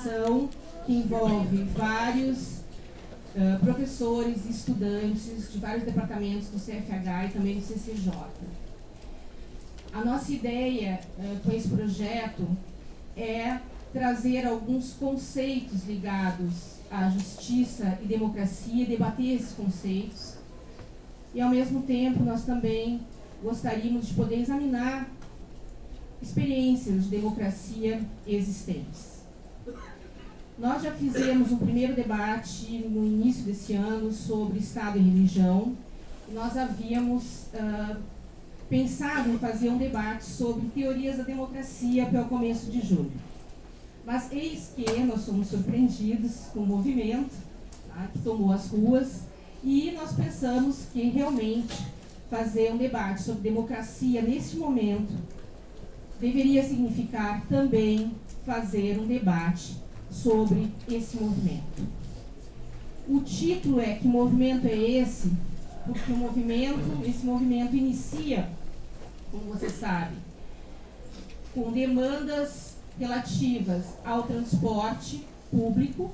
ação que envolve vários professores e estudantes de vários departamentos do CFH e também do CCJ. A nossa ideia com esse projeto é trazer alguns conceitos ligados à justiça e democracia, debater esses conceitos, e ao mesmo tempo nós também gostaríamos de poder examinar experiências de democracia existentes. Nós já fizemos um primeiro debate no início desse ano sobre Estado e religião, e nós havíamos pensado em fazer um debate sobre teorias da democracia para o começo de julho. Mas eis que nós fomos surpreendidos com o movimento, tá, que tomou as ruas, e nós pensamos que realmente fazer um debate sobre democracia neste momento deveria significar também fazer um debate sobre esse movimento. O título é Que Movimento é Esse? Porque esse movimento inicia, como você sabe, com demandas relativas ao transporte público,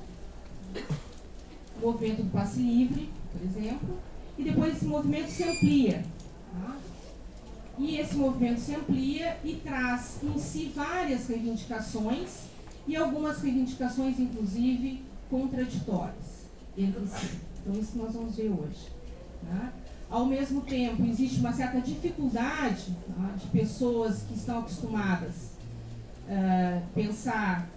o movimento do passe livre, por exemplo, e depois esse movimento se amplia. Tá? E esse movimento se amplia e traz em si várias reivindicações, e algumas reivindicações, inclusive, contraditórias entre si. Então, isso nós vamos ver hoje. Tá? Ao mesmo tempo, existe uma certa dificuldade, tá, de pessoas que estão acostumadas a pensar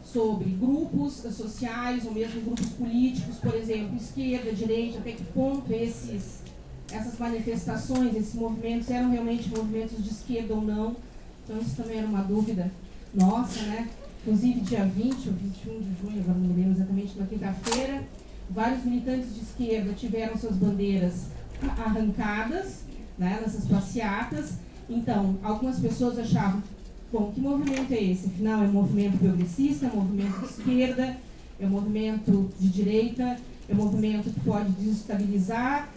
sobre grupos sociais ou mesmo grupos políticos, por exemplo, esquerda, direita, até que ponto essas manifestações, esses movimentos eram realmente movimentos de esquerda ou não. Então isso também era uma dúvida nossa, né? Inclusive dia 20 ou 21 de junho, agora não me lembro exatamente, na quinta-feira, vários militantes de esquerda tiveram suas bandeiras arrancadas, né, nessas passeatas. Então, algumas pessoas achavam, bom, que movimento é esse? Afinal, é um movimento progressista, é um movimento de esquerda, é um movimento de direita, é um movimento que pode desestabilizar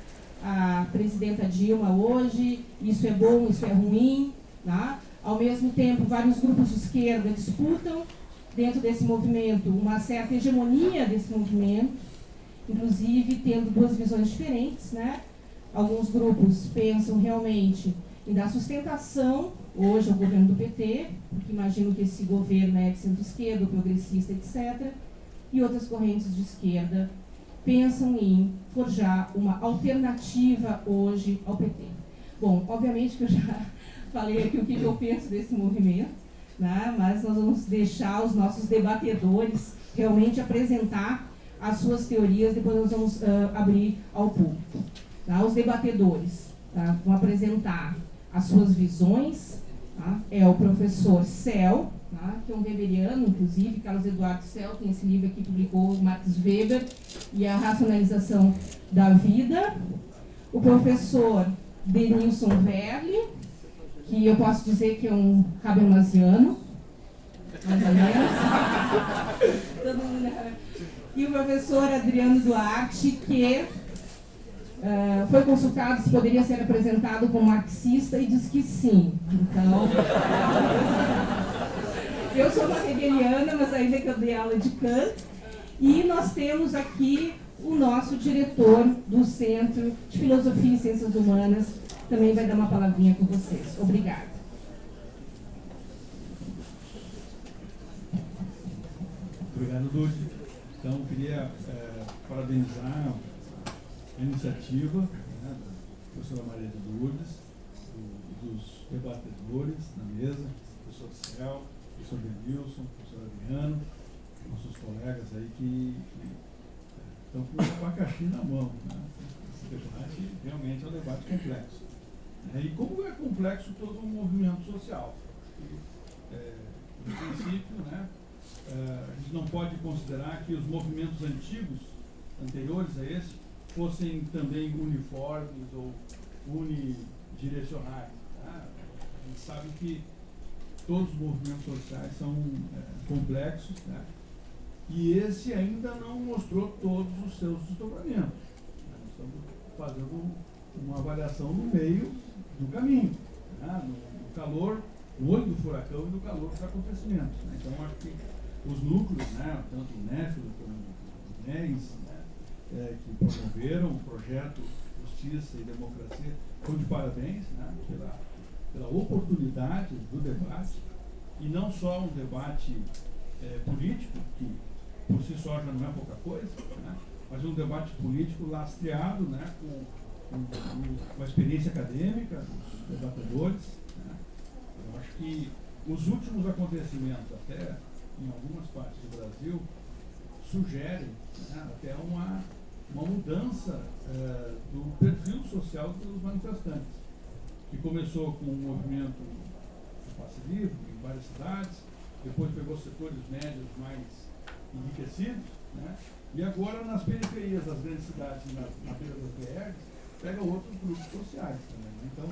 a presidenta Dilma hoje, isso é bom, isso é ruim. Tá? Ao mesmo tempo, vários grupos de esquerda disputam dentro desse movimento uma certa hegemonia desse movimento, inclusive tendo duas visões diferentes, né? Alguns grupos pensam realmente em dar sustentação hoje ao governo do PT, porque imagino que esse governo é de centro-esquerda, progressista, etc. E outras correntes de esquerda pensam em forjar uma alternativa hoje ao PT. Bom, obviamente que eu já falei aqui o que eu penso desse movimento, né? Mas nós vamos deixar os nossos debatedores realmente apresentar as suas teorias, depois nós vamos abrir ao público. Tá? Os debatedores, tá, vão apresentar as suas visões. Tá? É o professor Cel, tá, que é um weberiano, inclusive, Carlos Eduardo Cel, tem esse livro aqui, publicou Max Weber e a Racionalização da Vida. O professor Denilson Verli, que eu posso dizer que é um habermasiano, mais ou menos. Todo mundo... E o professor Adriano Duarte, que foi consultado se poderia ser apresentado como marxista e diz que sim. Então, eu sou uma hegeliana, mas ainda que eu dei aula de Kant. E nós temos aqui o nosso diretor do Centro de Filosofia e Ciências Humanas, também vai dar uma palavrinha com vocês. Obrigada. Obrigado, Dulce. Então, eu queria parabenizar a iniciativa, né, da professora Maria de Lourdes, dos debatedores na mesa, professor Cel, professor Denilson, professor Adriano, nossos colegas aí que estão com o abacaxi na mão. Né? Esse debate realmente é um debate complexo. E como é complexo todo um movimento social? No princípio, né, a gente não pode considerar que os movimentos antigos, anteriores a esse, fossem também uniformes ou unidirecionais. Tá? A gente sabe que todos os movimentos sociais são complexos, né? E esse ainda não mostrou todos os seus desdobramentos. Nós estamos fazendo uma avaliação no meio do caminho, né? No calor, no olho do furacão e no calor dos acontecimentos. Né? Então, acho que os núcleos, né, tanto o Néfilo como o NES, né, que promoveram o projeto Justiça e Democracia, estão de parabéns, né, pela oportunidade do debate, e não só um debate político, que por si só já não é pouca coisa, né, mas um debate político lastreado, né, com a experiência acadêmica dos debatedores. Né. Eu acho que os últimos acontecimentos, até em algumas partes do Brasil, sugerem, né, até uma mudança do perfil social dos manifestantes, que começou com um movimento de passe livre em várias cidades, depois pegou setores médios mais enriquecidos, né, e agora nas periferias das grandes cidades, na beira das BRs, pega outros grupos sociais também. Né? Então,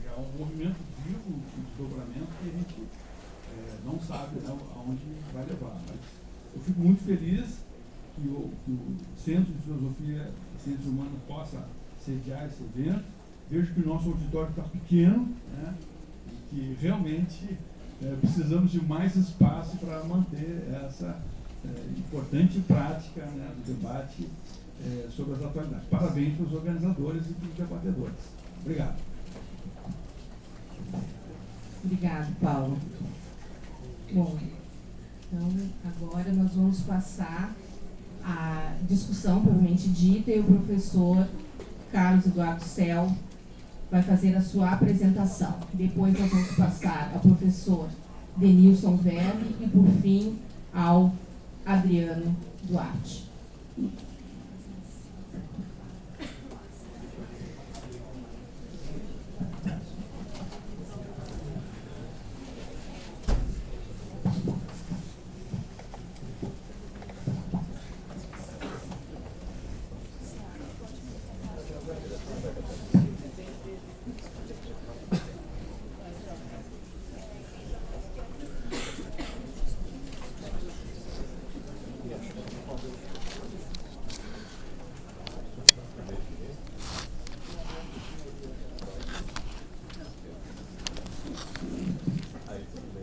já é um movimento vivo de desdobramento que a gente não sabe, né, aonde vai levar. Mas eu fico muito feliz que o Centro de Filosofia e Ciências Humanas possa sediar esse evento. Vejo que o nosso auditório está pequeno, né, e que realmente precisamos de mais espaço para manter essa importante prática, né, do debate sobre as atualidades. Parabéns para os organizadores e para os debatedores. Obrigado. Obrigado, Paulo. Bom, então agora nós vamos passar a discussão propriamente dita e o professor Carlos Eduardo Cel vai fazer a sua apresentação. Depois nós vamos passar ao professor Denilson Verli e, por fim, ao Adriano Duarte.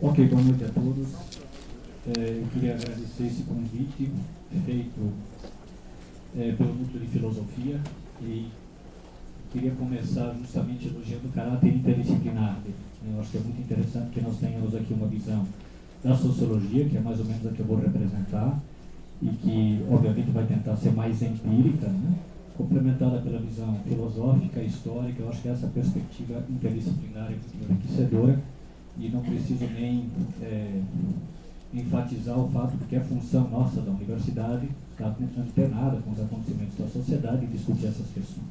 Ok, boa noite a todos. Eu queria agradecer esse convite feito pelo Núcleo de Filosofia e queria começar justamente elogiando o caráter interdisciplinar. Eu acho que é muito interessante que nós tenhamos aqui uma visão da sociologia, que é mais ou menos a que eu vou representar, e que, obviamente, vai tentar ser mais empírica, né? Complementada pela visão filosófica, histórica. Eu acho que essa perspectiva interdisciplinar é muito enriquecedora. E não preciso nem enfatizar o fato de que é função nossa da universidade estar antenada com os acontecimentos da sociedade e discutir essas questões.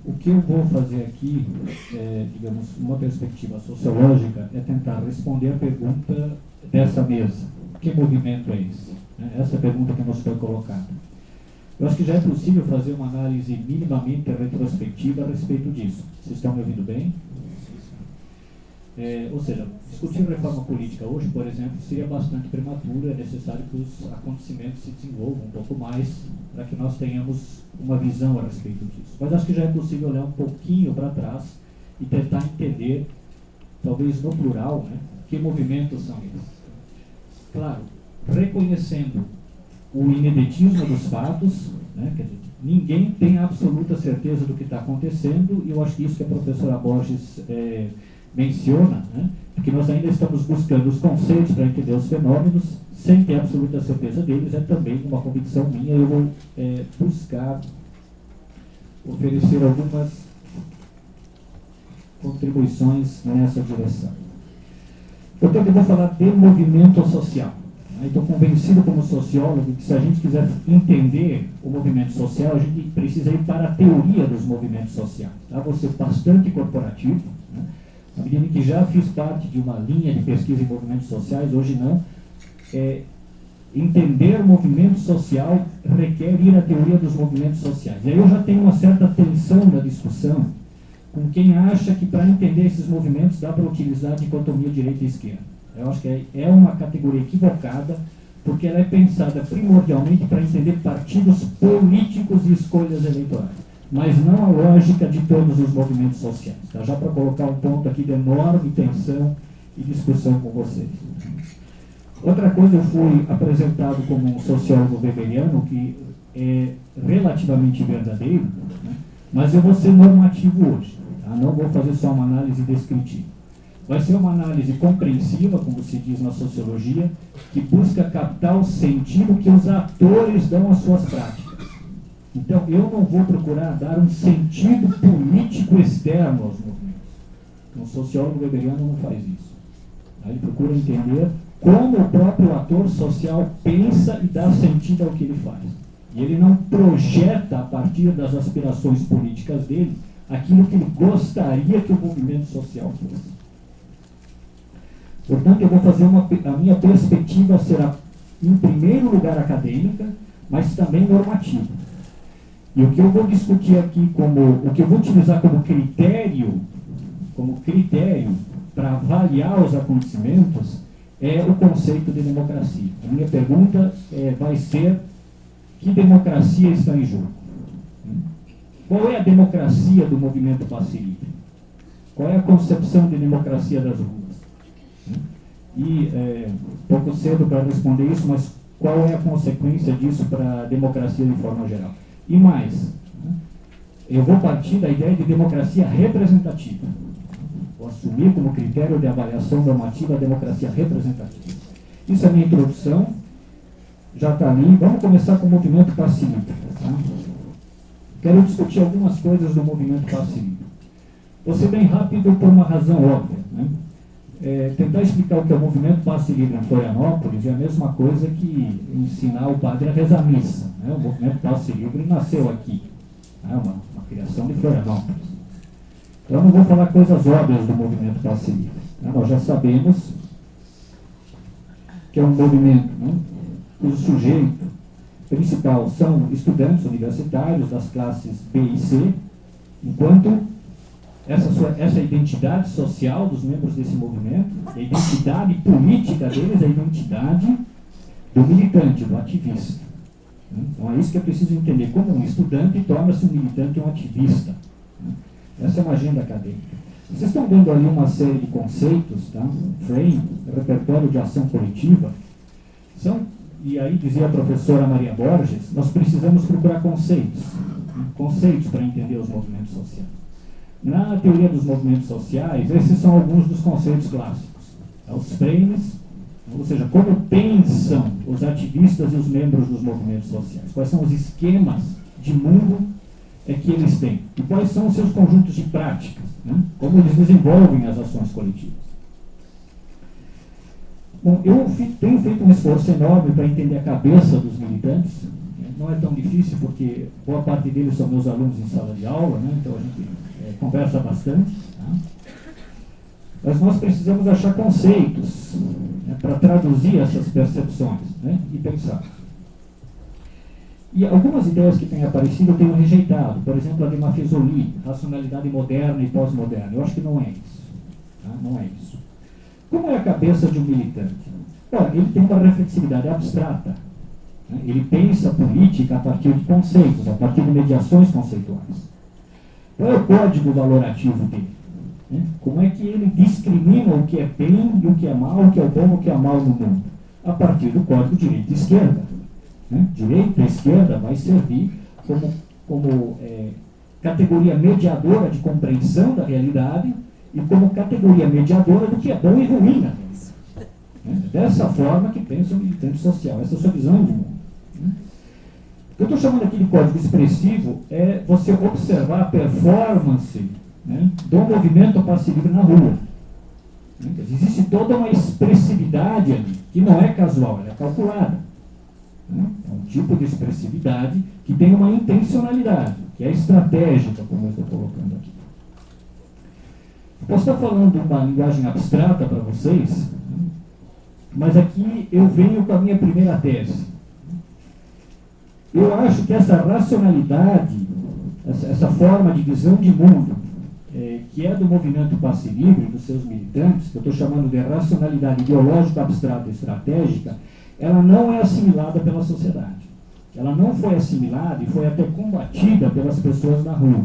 O que eu vou fazer aqui, digamos, uma perspectiva sociológica, é tentar responder a pergunta dessa mesa. Que movimento é esse? Essa é a pergunta que nos foi colocada. Eu acho que já é possível fazer uma análise minimamente retrospectiva a respeito disso. Vocês estão me ouvindo bem? Ou seja, discutir reforma política hoje, por exemplo, seria bastante prematuro. É necessário que os acontecimentos se desenvolvam um pouco mais para que nós tenhamos uma visão a respeito disso. Mas acho que já é possível olhar um pouquinho para trás e tentar entender, talvez no plural, né, que movimentos são esses. Claro, reconhecendo o ineditismo dos fatos, né, quer dizer, ninguém tem absoluta certeza do que está acontecendo, e eu acho que isso que a professora Borges menciona, né, que nós ainda estamos buscando os conceitos para entender os fenômenos, sem ter absoluta certeza deles, é também uma convicção minha. Eu vou buscar oferecer algumas contribuições nessa direção. Portanto, eu vou falar de movimento social. Estou convencido como sociólogo que, se a gente quiser entender o movimento social, a gente precisa ir para a teoria dos movimentos sociais. Tá? Vou ser bastante corporativo, né? À medida que já fiz parte de uma linha de pesquisa em movimentos sociais, hoje não. Entender o movimento social requer ir à teoria dos movimentos sociais. E aí eu já tenho uma certa tensão na discussão com quem acha que, para entender esses movimentos, dá para utilizar a dicotomia direita e esquerda. Eu acho que é uma categoria equivocada, porque ela é pensada primordialmente para entender partidos políticos e escolhas eleitorais, mas não a lógica de todos os movimentos sociais. Tá? Já para colocar um ponto aqui de enorme tensão e discussão com vocês. Outra coisa, eu fui apresentado como um sociólogo weberiano, que é relativamente verdadeiro, né? Mas eu vou ser normativo hoje, tá? Não vou fazer só uma análise descritiva. Vai ser uma análise compreensiva, como se diz na sociologia, que busca captar o sentido que os atores dão às suas práticas. Então, eu não vou procurar dar um sentido político externo aos movimentos. Um sociólogo weberiano não faz isso. Ele procura entender como o próprio ator social pensa e dá sentido ao que ele faz. E ele não projeta, a partir das aspirações políticas dele, aquilo que ele gostaria que o movimento social fosse. Portanto, eu vou fazer a minha perspectiva será, em primeiro lugar, acadêmica, mas também normativa. E o que eu vou discutir aqui, o que eu vou utilizar como critério para avaliar os acontecimentos, é o conceito de democracia. A minha pergunta vai ser: que democracia está em jogo? Qual é a democracia do movimento Passe Livre? Qual é a concepção de democracia das ruas? E, pouco cedo para responder isso, mas qual é a consequência disso para a democracia de forma geral? E mais, eu vou partir da ideia de democracia representativa. Vou assumir como critério de avaliação normativa a democracia representativa. Isso é a minha introdução, já está ali. Vamos começar com o movimento Passe Livre. Tá? Quero discutir algumas coisas do movimento Passe Livre. Vou ser bem rápido por uma razão óbvia, né? Tentar explicar o que é o movimento Passe Livre em Florianópolis é a mesma coisa que ensinar o padre a rezar missa, né? O movimento Passe Livre nasceu aqui, é uma criação de Florianópolis. Então, eu não vou falar coisas óbvias do movimento Passe Livre, né? Nós já sabemos que é um movimento, né, cujo sujeito principal são estudantes universitários das classes B e C, enquanto essa identidade social dos membros desse movimento, a identidade política deles, a identidade do militante, do ativista. Então é isso que é preciso entender. Como um estudante torna-se um militante e um ativista. Essa é uma agenda acadêmica. Vocês estão vendo ali uma série de conceitos, tá? Frame, repertório de ação coletiva. E aí dizia a professora Maria Borges, nós precisamos procurar conceitos para entender os movimentos sociais. Na teoria dos movimentos sociais, esses são alguns dos conceitos clássicos. Os frames, ou seja, como pensam os ativistas e os membros dos movimentos sociais. Quais são os esquemas de mundo que eles têm. E quais são os seus conjuntos de práticas, né? Como eles desenvolvem as ações coletivas. Bom, eu tenho feito um esforço enorme para entender a cabeça dos militantes. Não é tão difícil, porque boa parte deles são meus alunos em sala de aula, né? Então a gente conversa bastante. Tá? Mas nós precisamos achar conceitos, né, para traduzir essas percepções, né, e pensar. E algumas ideias que têm aparecido eu tenho rejeitado. Por exemplo, a de Maffesoli, racionalidade moderna e pós-moderna. Eu acho que não é isso. Tá? Não é isso. Como é a cabeça de um militante? Ora, ele tem uma reflexividade abstrata. Né? Ele pensa a política a partir de conceitos, a partir de mediações conceituais. Qual é o código valorativo dele? Né? Como é que ele discrimina o que é bem e o que é mal, o que é bom e o que é mal no mundo? A partir do código direita e esquerda. Né? Direita e esquerda vai servir como categoria mediadora de compreensão da realidade e como categoria mediadora do que é bom e ruim na realidade. Né? Dessa forma que pensa o militante social, essa é a sua visão de mundo. Né? O que eu estou chamando aqui de código expressivo é você observar a performance, né, do movimento Passe Livre na rua. Né? Existe toda uma expressividade ali, que não é casual, ela é calculada. Né? É um tipo de expressividade que tem uma intencionalidade, que é estratégica, como eu estou colocando aqui. Eu posso estar falando uma linguagem abstrata para vocês, né? Mas aqui eu venho com a minha primeira tese. Eu acho que essa racionalidade, essa forma de visão de mundo, que é do movimento Passe Livre, dos seus militantes, que eu estou chamando de racionalidade ideológica, abstrata e estratégica, ela não é assimilada pela sociedade. Ela não foi assimilada e foi até combatida pelas pessoas na rua.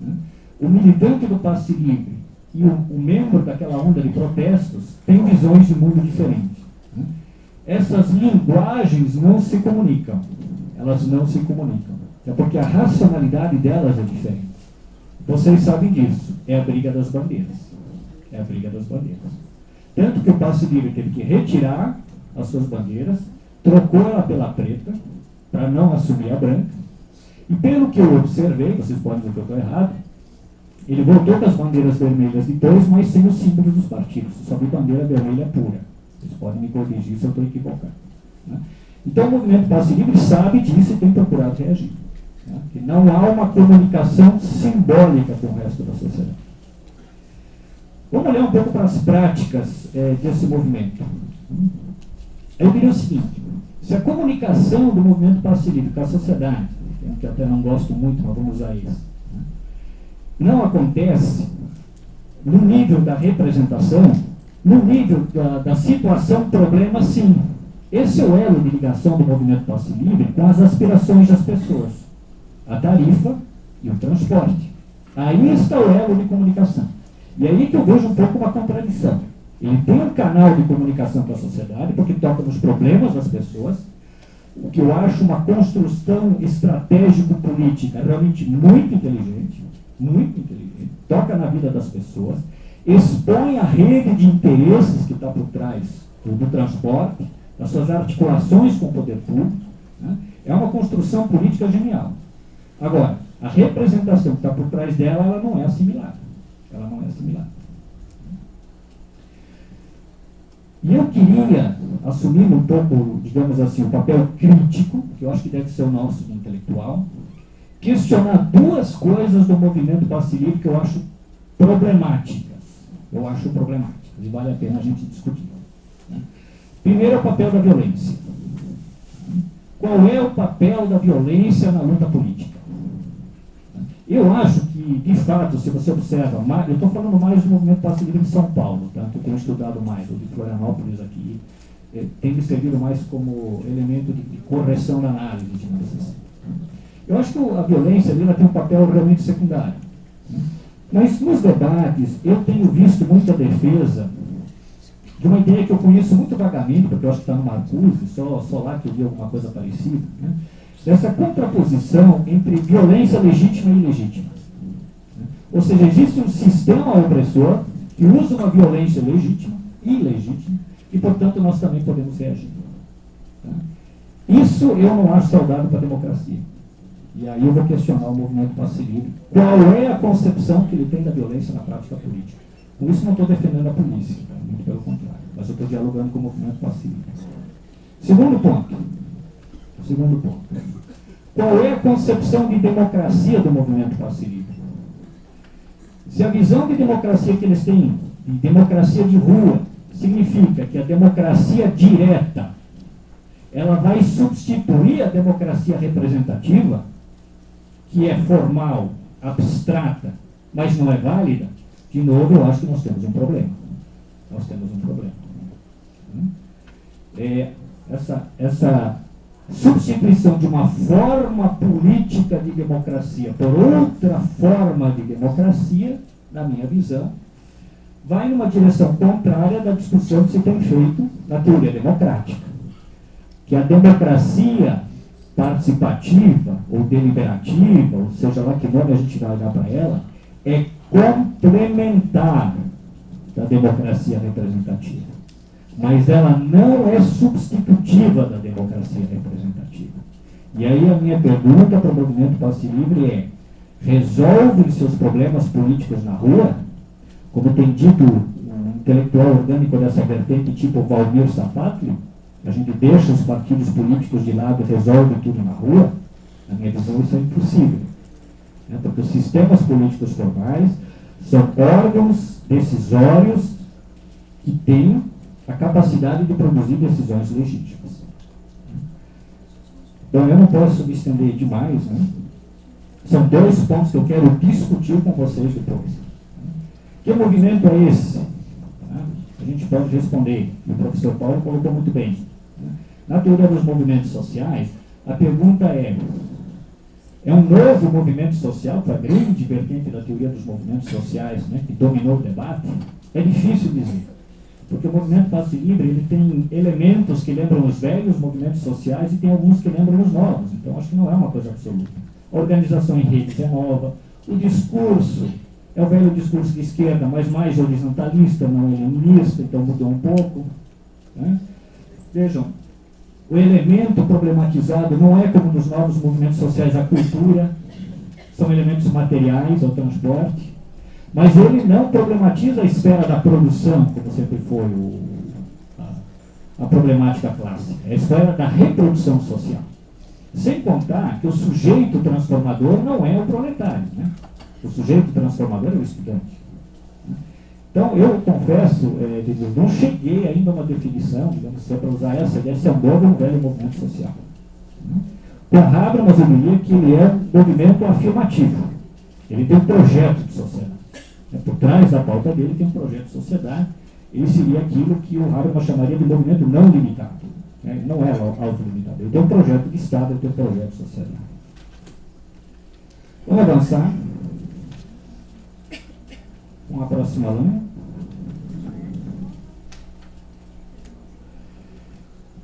Né? O militante do Passe Livre e o membro daquela onda de protestos têm visões de mundo diferentes. Né? essas linguagens não se comunicam. Elas não se comunicam. É porque a racionalidade delas é diferente. Vocês sabem disso. É a briga das bandeiras. É a briga das bandeiras. Tanto que o passe livre teve que retirar as suas bandeiras, trocou ela pela preta, para não assumir a branca, e pelo que eu observei, vocês podem dizer que eu estou errado, ele voltou com as bandeiras vermelhas depois, mas sem os símbolos dos partidos, só vi bandeira vermelha pura. Vocês podem me corrigir se eu estou equivocado. Né? Então o movimento passe livre sabe disso e tem procurado reagir. Né? Que não há uma comunicação simbólica com o resto da sociedade. Vamos olhar um pouco para as práticas desse movimento. Eu diria o seguinte: se a comunicação do movimento passe livre com a sociedade, que eu até não gosto muito, mas vamos usar isso, né, não acontece no nível da representação, no nível da situação problema, sim. Esse é o elo de ligação do movimento passe livre com as aspirações das pessoas, a tarifa e o transporte. Aí está o elo de comunicação. E aí que eu vejo um pouco uma contradição. Ele tem um canal de comunicação com a sociedade, porque toca nos problemas das pessoas, o que eu acho uma construção estratégico-política realmente muito inteligente, toca na vida das pessoas, expõe a rede de interesses que está por trás do transporte, das suas articulações com o poder público, né? É uma construção política genial. Agora, a representação que está por trás dela, ela não é assimilada. Ela não é assimilada. E eu queria assumir um pouco, digamos assim, o papel crítico, que eu acho que deve ser o nosso de intelectual, questionar duas coisas do movimento passe livre que eu acho problemáticas. E vale a pena a gente discutir. Né? Primeiro é o papel da violência. Qual é o papel da violência na luta política? Eu acho que, de fato, se você observa, eu estou falando mais do movimento passe livre de São Paulo, tá? Que eu tenho estudado mais, o de Florianópolis aqui, tem me servido mais como elemento de correção da análise, digamos assim. Eu acho que a violência ali ela tem um papel realmente secundário. Né? Mas nos debates, eu tenho visto muita defesa de uma ideia que eu conheço muito vagamente, porque eu acho que está no Marcuse, só lá que eu vi alguma coisa parecida, né? Dessa contraposição entre violência legítima e ilegítima. Ou seja, existe um sistema opressor que usa uma violência legítima e ilegítima, e, portanto, nós também podemos reagir. Tá? Isso eu não acho saudável para a democracia. E aí eu vou questionar o movimento passe livre. Qual é a concepção que ele tem da violência na prática política? Com isso não estou defendendo a polícia, tá? Muito pelo contrário. Mas eu estou dialogando com o movimento passe livre. Segundo ponto. Qual é a concepção de democracia do movimento passe livre? Se a visão de democracia que eles têm, de democracia de rua, significa que a democracia direta ela vai substituir a democracia representativa, que é formal, abstrata, mas não é válida, de novo eu acho que nós temos um problema. Essa substituição de uma forma política de democracia por outra forma de democracia, na minha visão, vai numa direção contrária da discussão que se tem feito na teoria democrática. Que a democracia participativa ou deliberativa, ou seja lá que nome a gente vai olhar para ela, é complementar da democracia representativa. Mas ela não é substitutiva da democracia representativa. E aí a minha pergunta para o movimento passe livre é: resolve seus problemas políticos na rua? Como tem dito um intelectual orgânico dessa vertente, tipo Valmir Safatli, a gente deixa os partidos políticos de lado e resolve tudo na rua? Na minha visão, isso é impossível. Porque os sistemas políticos formais são órgãos decisórios que têm a capacidade de produzir decisões legítimas. Então, eu não posso me estender demais, né? São dois pontos que eu quero discutir com vocês depois. Que movimento é esse? A gente pode responder, e o professor Paulo colocou muito bem. Na teoria dos movimentos sociais, a pergunta é um novo movimento social, para a grande vertente da teoria dos movimentos sociais, né, que dominou o debate? É difícil dizer. Porque o movimento Passe Livre ele tem elementos que lembram os velhos movimentos sociais e tem alguns que lembram os novos. Então, acho que não é uma coisa absoluta. A organização em redes é nova. O discurso é o velho discurso de esquerda, mas mais horizontalista, não leninista, então mudou um pouco. Né? Vejam, o elemento problematizado não é como nos novos movimentos sociais a cultura, são elementos materiais, o transporte, mas ele não problematiza a esfera da produção, como sempre foi a problemática clássica, é a esfera da reprodução social. Sem contar que o sujeito transformador não é o proletário, né? O sujeito transformador é o estudante. Então, eu confesso, não cheguei ainda a uma definição, digamos, se é para usar essa ideia, se é um novo ou um velho movimento social. Com Habermas, eu diria que ele é um movimento afirmativo. Ele tem um projeto de sociedade. Por trás da pauta dele tem um projeto de sociedade. Ele seria aquilo que o Habermas chamaria de movimento não limitado. Ele não é autolimitado. Ele tem um projeto de Estado, ele tem um projeto de sociedade. Vamos avançar. Com a próxima linha.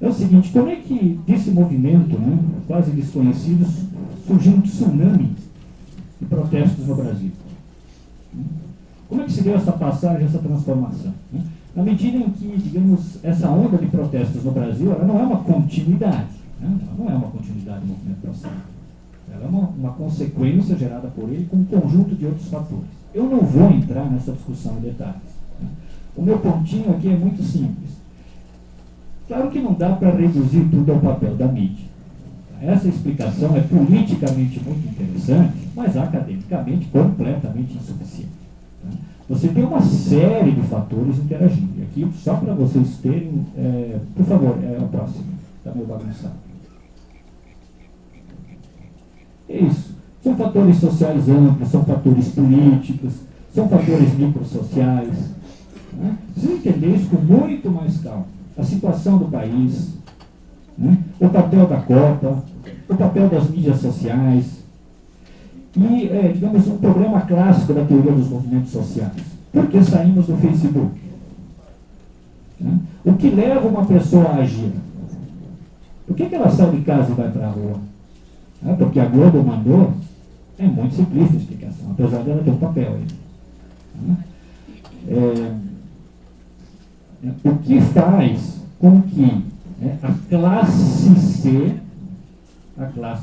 É o seguinte, como é que desse movimento, né, quase desconhecido, surgiu um tsunami de protestos no Brasil? Como é que se deu essa passagem, essa transformação? Né? Na medida em que, digamos, essa onda de protestos no Brasil, ela não é uma continuidade, né? Ela não é uma continuidade do movimento processo. Ela é uma consequência gerada por ele com um conjunto de outros fatores. Eu não vou entrar nessa discussão em detalhes. Né? O meu pontinho aqui é muito simples. Claro que não dá para reduzir tudo ao papel da mídia. Essa explicação é politicamente muito interessante, mas academicamente completamente insuficiente. Você tem uma série de fatores interagindo. E aqui, só para vocês terem... por favor, o próximo. Está meio bagunçado. É isso. São fatores sociais amplos, são fatores políticos, são fatores microsociais. Né? Precisa entender isso com muito mais calma. A situação do país, né? O papel da Copa, o papel das mídias sociais e, digamos, um problema clássico da teoria dos movimentos sociais. Por que saímos do Facebook? Né? O que leva uma pessoa a agir? Por que ela sai de casa e vai para a rua? Porque a Globo mandou. É muito simplista a explicação, apesar dela ter um papel aí. O que faz com que a classe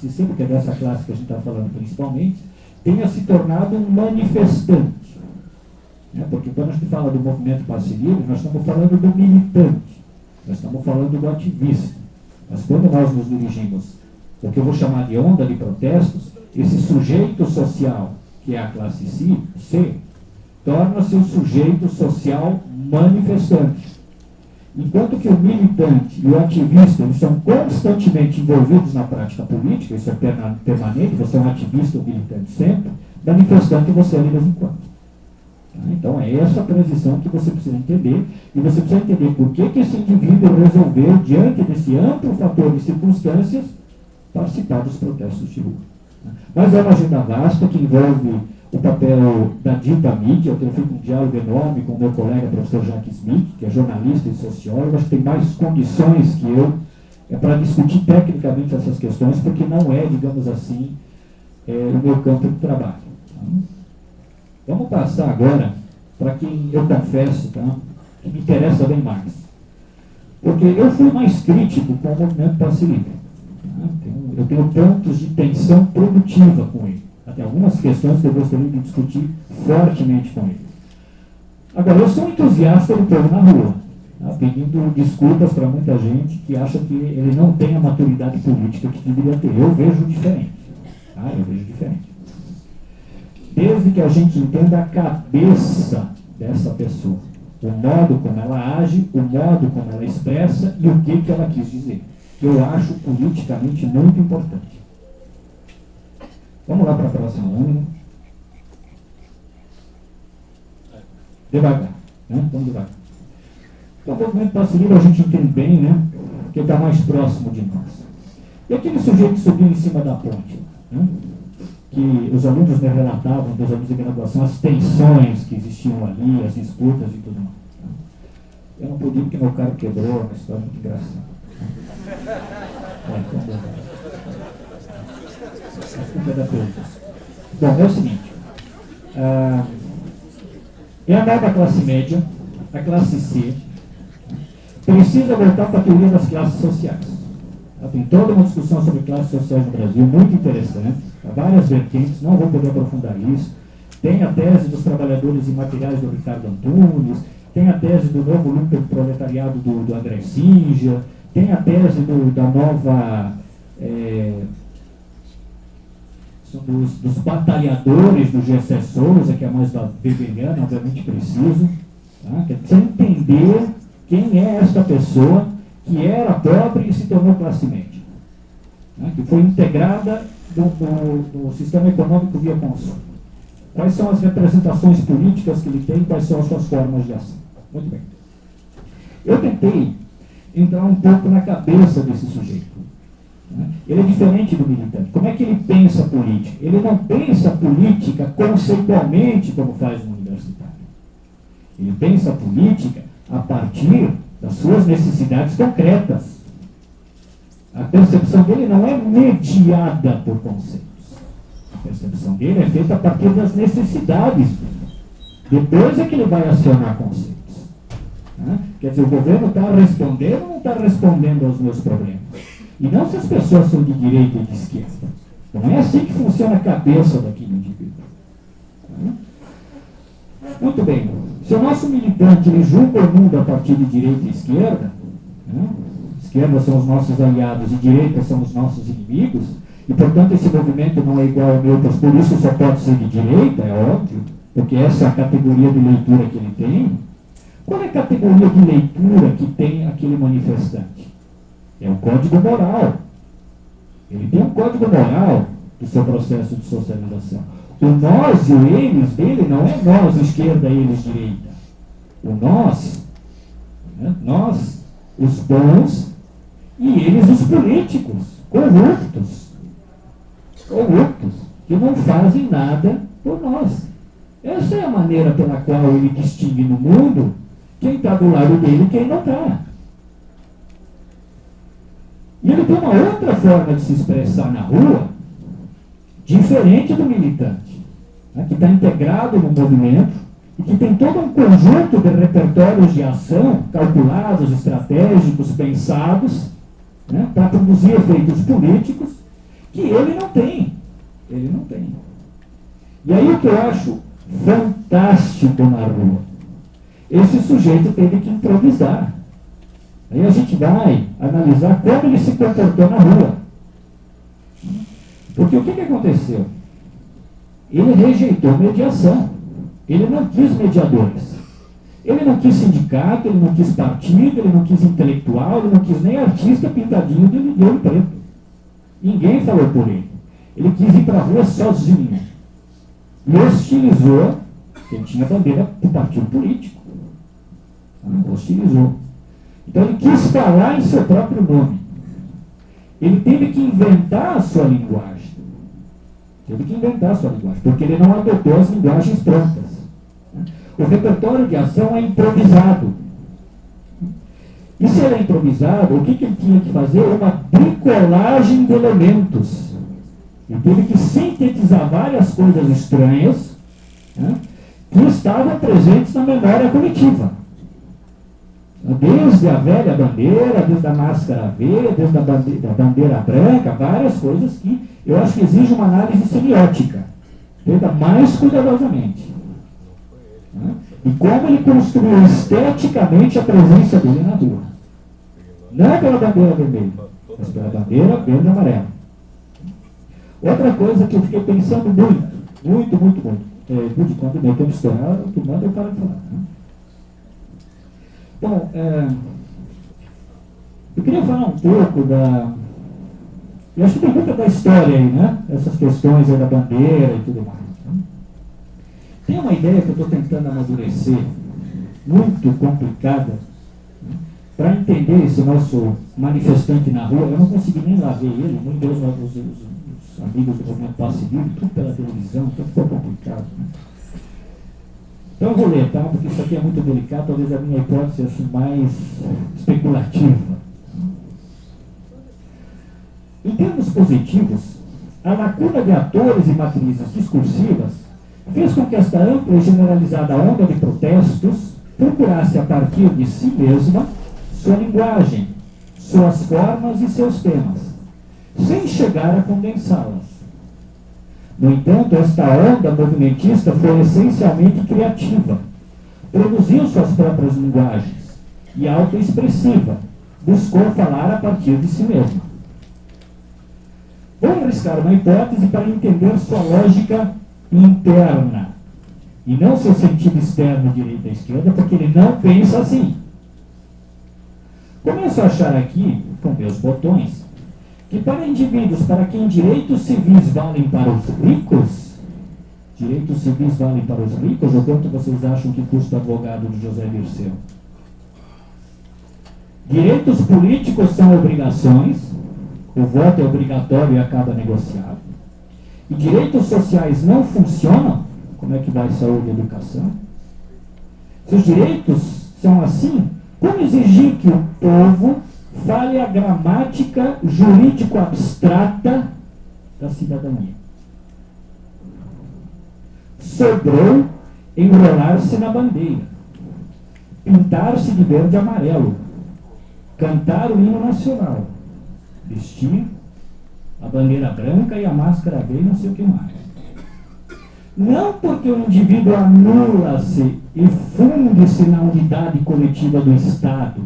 C, porque é dessa classe que a gente está falando principalmente, tenha se tornado um manifestante. Porque quando a gente fala do movimento Passe Livre, nós estamos falando do militante, nós estamos falando do ativista. Mas quando nós nos dirigimos o que eu vou chamar de onda de protestos, esse sujeito social, que é a classe C, torna-se um sujeito social manifestante. Enquanto que o militante e o ativista eles são constantemente envolvidos na prática política, isso é permanente, você é um ativista ou militante sempre, manifestante você é de vez em quando. Então é essa transição que você precisa entender, e você precisa entender por que esse indivíduo resolveu, diante desse amplo fator de circunstâncias, participar dos protestos de rua. Mas é uma agenda vasta que envolve o papel da dita mídia. Eu tenho feito um diálogo enorme com o meu colega, professor Jacques Smith, que é jornalista e sociólogo, acho que tem mais condições que eu para discutir tecnicamente essas questões, porque não é, digamos assim, o meu campo de trabalho. Vamos passar agora para quem eu confesso, que me interessa bem mais. Porque eu fui mais crítico com o movimento Passe Livre. Eu tenho pontos de tensão produtiva com ele. Até algumas questões que eu gostaria de discutir fortemente com ele. Agora, eu sou um entusiasta do povo na rua, pedindo desculpas para muita gente que acha que ele não tem a maturidade política que deveria ter. Eu vejo diferente. Eu vejo diferente. Desde que a gente entenda a cabeça dessa pessoa, o modo como ela age, o modo como ela expressa e o que ela quis dizer. Eu acho politicamente muito importante. Vamos lá para a próxima lâmina. Devagar. Vamos devagar. Então, o movimento Passe Livre a gente entende bem, que está mais próximo de nós. E aquele sujeito que subiu em cima da ponte, que os alunos me relatavam, dos alunos de graduação, as tensões que existiam ali, as disputas e tudo mais. Eu não podia porque meu carro quebrou, uma história muito engraçada. Desculpa da pergunta. Bom, é o seguinte. É a nova classe média, a classe C, precisa voltar para a teoria das classes sociais. Tem toda uma discussão sobre classes sociais no Brasil, muito interessante, há várias vertentes, não vou poder aprofundar isso. Tem a tese dos trabalhadores imateriais do Ricardo Antunes, tem a tese do novo lucro proletariado do André Singer, tem a tese da nova... dos batalhadores do G.C. Souza, que é mais da weberiana, obviamente preciso. Tá? Que precisa entender quem é esta pessoa que era pobre e se tornou classe média. Tá? Que foi integrada no sistema econômico via consumo. Quais são as representações políticas que ele tem, quais são as suas formas de ação. Muito bem. Eu tentei entrar um pouco na cabeça desse sujeito. Ele é diferente do militante. Como é que ele pensa política? Ele não pensa política conceitualmente como faz um universitário. Ele pensa política a partir das suas necessidades concretas. A percepção dele não é mediada por conceitos. A percepção dele é feita a partir das necessidades dele. Depois é que ele vai acionar conceitos. Quer dizer, o governo está respondendo ou não está respondendo aos meus problemas? E não se as pessoas são de direita e de esquerda. Não é assim que funciona a cabeça daquele indivíduo. Muito bem. Se o nosso militante ele julga o mundo a partir de direita e esquerda, esquerda são os nossos aliados e direita são os nossos inimigos, e portanto esse movimento não é igual ao meu, por isso só pode ser de direita, é óbvio, porque essa é a categoria de leitura que ele tem. Qual é a categoria de leitura que tem aquele manifestante? É um código moral. Ele tem um código moral do seu processo de socialização. O nós e o eles dele não é nós, esquerda, eles, direita. O nós, nós, os bons, e eles, os políticos, corruptos, que não fazem nada por nós. Essa é a maneira pela qual ele distingue no mundo quem está do lado dele e quem não está. E ele tem uma outra forma de se expressar na rua, diferente do militante, que está integrado no movimento e que tem todo um conjunto de repertórios de ação calculados, estratégicos, pensados, para produzir efeitos políticos que ele não tem. Ele não tem. E aí o que eu acho fantástico na rua, esse sujeito teve que improvisar. Aí a gente vai analisar como ele se comportou na rua. Porque o que aconteceu? Ele rejeitou mediação. Ele não quis mediadores. Ele não quis sindicato, ele não quis partido, ele não quis intelectual, ele não quis nem artista pintadinho de olho preto. Ninguém falou por ele. Ele quis ir para a rua sozinho. E hostilizou, ele tinha bandeira do partido político. Hostilizou. Então ele quis falar em seu próprio nome. Ele teve que inventar a sua linguagem. Porque ele não adotou as linguagens prontas. O repertório de ação é improvisado. E se ele é improvisado, o que ele tinha que fazer? Uma bricolagem de elementos. Ele teve que sintetizar várias coisas estranhas, que estavam presentes na memória coletiva. Desde a velha bandeira, desde a máscara verde, desde a bandeira branca, várias coisas que eu acho que exigem uma análise semiótica, feita mais cuidadosamente. E como ele construiu esteticamente a presença dele na rua. Não pela bandeira vermelha, mas pela bandeira verde e amarela. Outra coisa que eu fiquei pensando muito. Quando o meu tempo estourar, tu manda eu paro de falar. Bom, eu queria falar um pouco eu acho que tem muita da história aí, essas questões aí da bandeira e tudo mais. Tem uma ideia que eu estou tentando amadurecer, muito complicada, para entender esse nosso manifestante na rua. Eu não consegui nem lá ver ele, nem ver os amigos do movimento Passe Livre, tudo pela televisão, tudo ficou complicado. Então eu vou ler, tá? Porque isso aqui é muito delicado, talvez a minha hipótese assim, mais especulativa. Em termos positivos, a lacuna de atores e matrizes discursivas fez com que esta ampla e generalizada onda de protestos procurasse a partir de si mesma sua linguagem, suas formas e seus temas, sem chegar a condensá-las. No entanto, esta onda movimentista foi essencialmente criativa, produziu suas próprias linguagens e autoexpressiva, buscou falar a partir de si mesma. Vou arriscar uma hipótese para entender sua lógica interna, e não seu sentido externo, direita e esquerda, porque ele não pensa assim. Começo a achar aqui, com meus botões, que para indivíduos para quem direitos civis valem para os ricos, direitos civis valem para os ricos, ou quanto vocês acham que custa o advogado de José Dirceu? Direitos políticos são obrigações, o voto é obrigatório e acaba negociado. E direitos sociais não funcionam, como é que vai saúde e educação? Se os direitos são assim, como exigir que o povo fale a gramática jurídico-abstrata da cidadania? Sobrou enrolar-se na bandeira, pintar-se de verde e amarelo, cantar o hino nacional, vestir a bandeira branca e a máscara verde, não sei o que mais. Não porque o indivíduo anula-se e funde-se na unidade coletiva do Estado,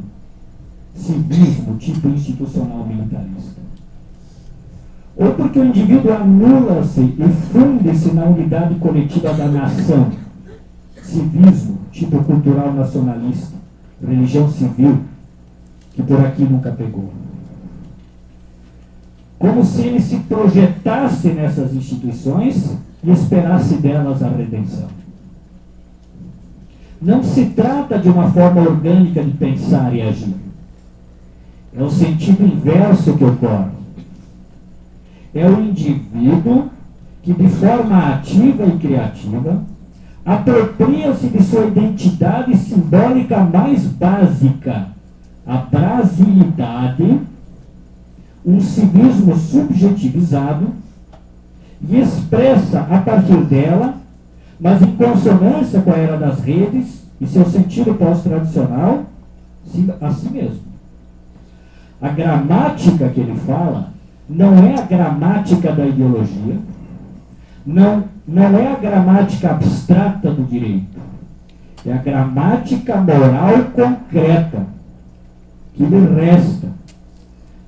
civismo, tipo institucional militarista. Ou porque o indivíduo anula-se e funde-se na unidade coletiva da nação, civismo, tipo cultural nacionalista, religião civil, que por aqui nunca pegou. Como se ele se projetasse nessas instituições e esperasse delas a redenção. Não se trata de uma forma orgânica de pensar e agir. É o sentido inverso que ocorre. É o indivíduo que, de forma ativa e criativa, apropria-se de sua identidade simbólica mais básica, a brasilidade, um civismo subjetivizado, e expressa a partir dela, mas em consonância com a era das redes e seu sentido pós-tradicional, a si mesmo. A gramática que ele fala não é a gramática da ideologia, não é a gramática abstrata do direito, é a gramática moral concreta que lhe resta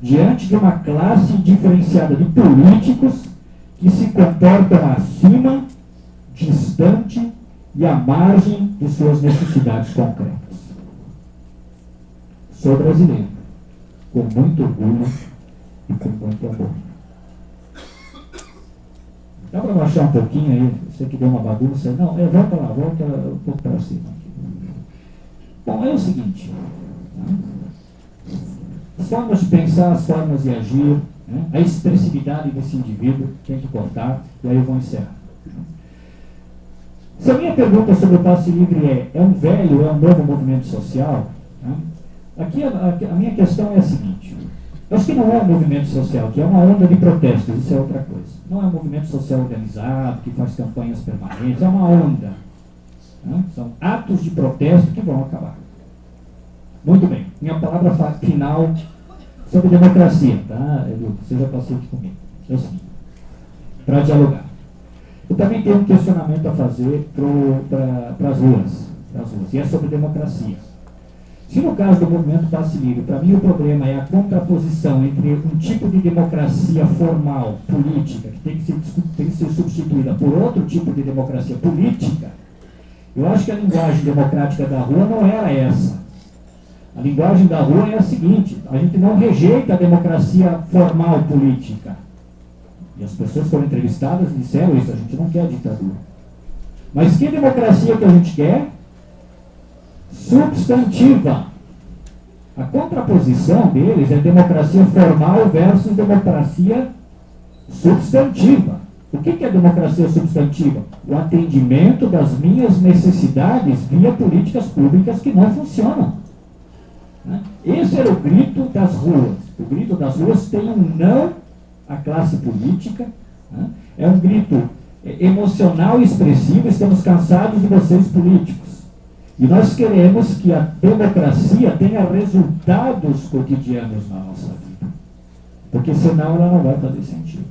diante de uma classe diferenciada de políticos que se comportam acima, distante e à margem de suas necessidades concretas. Sou brasileiro, com muito orgulho e com muito amor. Dá para baixar um pouquinho aí? Você que deu uma bagunça. Não, volta lá, volta um pouco para cima. Bom, é o seguinte. As formas de pensar, as formas de agir, né? A expressividade desse indivíduo tem que cortar, e aí eu vou encerrar. Se a minha pergunta sobre o passe livre é um velho, é um novo movimento social, né? Aqui a minha questão é a seguinte. Eu acho que não é um movimento social, que é uma onda de protestos, isso é outra coisa. Não é um movimento social organizado, que faz campanhas permanentes, é uma onda. Né? São atos de protesto que vão acabar. Muito bem, minha palavra final sobre democracia, tá, Edu? Seja paciente comigo. É o seguinte, para dialogar. Eu também tenho um questionamento a fazer para as ruas, e é sobre democracia. Se no caso do movimento passe livre, para mim o problema é a contraposição entre um tipo de democracia formal, política, que tem que ser substituída por outro tipo de democracia política, eu acho que a linguagem democrática da rua não era essa. A linguagem da rua é a seguinte: a gente não rejeita a democracia formal política. E as pessoas foram entrevistadas e disseram isso, a gente não quer ditadura. Mas que democracia que a gente quer? Substantiva. A contraposição deles é democracia formal versus democracia substantiva. O que é democracia substantiva? O atendimento das minhas necessidades via políticas públicas que não funcionam. Né? Esse era o grito das ruas. O grito das ruas tem um não à classe política, né? É um grito emocional e expressivo. Estamos cansados de vocês políticos. E nós queremos que a democracia tenha resultados cotidianos na nossa vida. Porque senão ela não vai fazer sentido.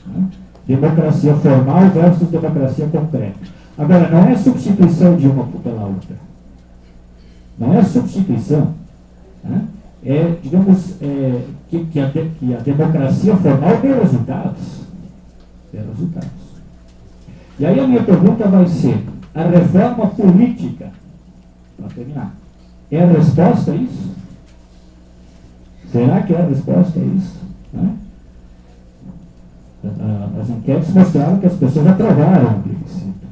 Né? Democracia formal versus democracia concreta. Agora, não é substituição de uma pela outra. Não é substituição. Né? É, digamos, que a democracia formal tem resultados. Tem resultados. E aí a minha pergunta vai ser, a reforma política, para terminar, é a resposta a isso? Será que é a resposta a isso? Né? As enquetes mostraram que as pessoas aprovaram o plebiscito.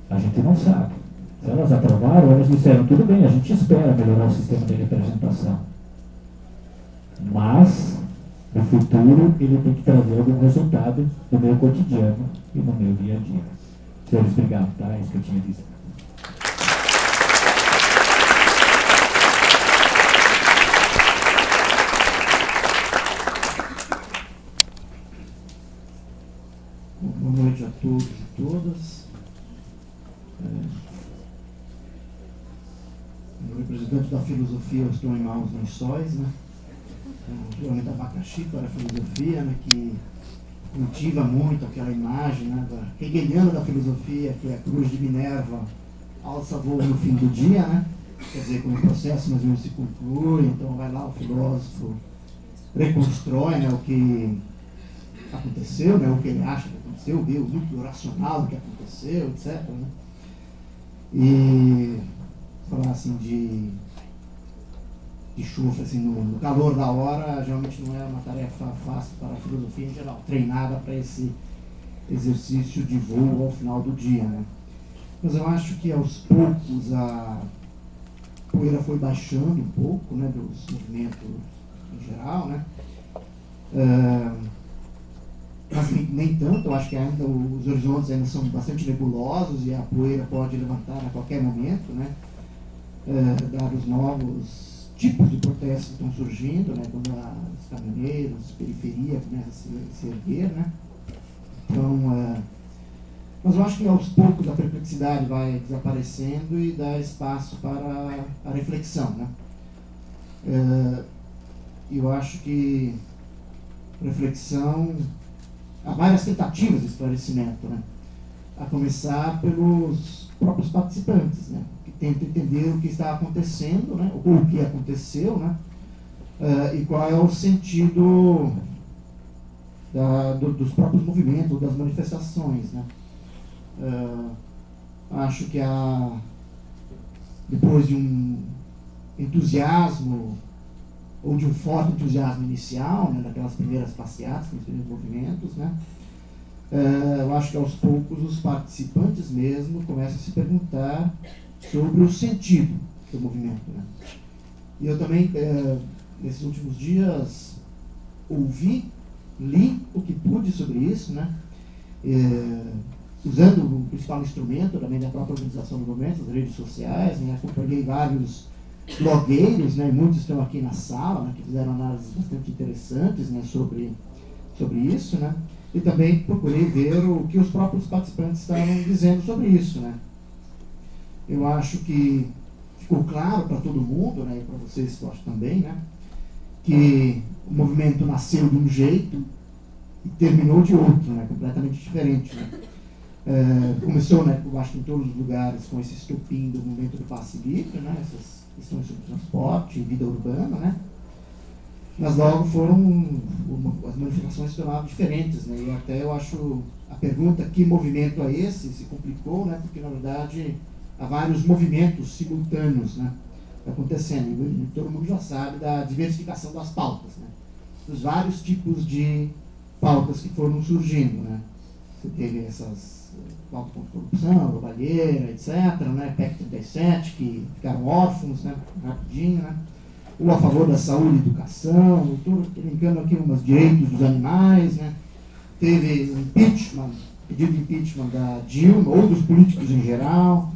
A gente não sabe. Se elas aprovaram, elas disseram, tudo bem, a gente espera melhorar o sistema de representação. Mas, no futuro, ele tem que trazer algum resultado no meu cotidiano e no meu dia a dia. Senhores, obrigado, tá? É isso que eu tinha a dizer. Boa noite a todos e todas. Como representante da filosofia, eu estou em maus lençóis, né? Geralmente abacaxi para a filosofia, né? Que cultiva muito aquela imagem, né? Hegeliana da filosofia, que é a cruz de Minerva alça voo no fim do dia, né? Quer dizer, como o processo mais ou menos se conclui, então vai lá o filósofo, reconstrói, né, o que aconteceu, né, o que ele acha que aconteceu, vê o núcleo racional do que aconteceu, etc. Né? E falar assim de chufre, assim, no calor da hora, geralmente não é uma tarefa fácil para a filosofia em geral, treinada para esse exercício de voo ao final do dia. Né? Mas eu acho que aos poucos a poeira foi baixando um pouco, né, dos movimentos em geral, né? Mas nem tanto, eu acho que ainda os horizontes ainda são bastante nebulosos e a poeira pode levantar a qualquer momento, né? Dados novos tipos de protestos que estão surgindo, né? Quando os caminhoneiros, periferia começam a se erguer, né? Então, mas eu acho que aos poucos a perplexidade vai desaparecendo e dá espaço para a reflexão, né? Eu acho que reflexão, há várias tentativas de esclarecimento, né? A começar pelos próprios participantes, né? Que tentam entender o que está acontecendo, né? Ou o que aconteceu, né? E qual é o sentido dos próprios movimentos, das manifestações, né? Acho que depois de um entusiasmo ou de um forte entusiasmo inicial, né, daquelas primeiras passeatas, dos primeiros movimentos, né, eu acho que aos poucos os participantes mesmo começam a se perguntar sobre o sentido do movimento. Né. E eu também, nesses últimos dias, li o que pude sobre isso, né, usando o principal instrumento também da própria organização do movimento, as redes sociais, né, acompanhei vários blogueiros, né, muitos estão aqui na sala, né, que fizeram análises bastante interessantes, né, sobre isso, né, e também procurei ver o que os próprios participantes estavam dizendo sobre isso. Né. Eu acho que ficou claro para todo mundo, né, e para vocês eu acho também, né, que o movimento nasceu de um jeito e terminou de outro, né, completamente diferente. Né. Começou, né, eu acho que em todos os lugares, com esse estopim do movimento do passe livre, né, essas questões sobre transporte e vida urbana, né, mas logo as manifestações se tornaram diferentes, né, e até eu acho a pergunta que movimento é esse se complicou, né, porque na verdade há vários movimentos simultâneos, né, acontecendo, e todo mundo já sabe da diversificação das pautas, né, dos vários tipos de pautas que foram surgindo, né. Você teve essas pautas contra a corrupção, roubalheira, etc., né, PEC 37, que ficaram órfãos, né, rapidinho, né, ou a favor da saúde e educação, estou brincando aqui umas direitos dos animais, né, teve impeachment, pedido de impeachment da Dilma, ou dos políticos em geral,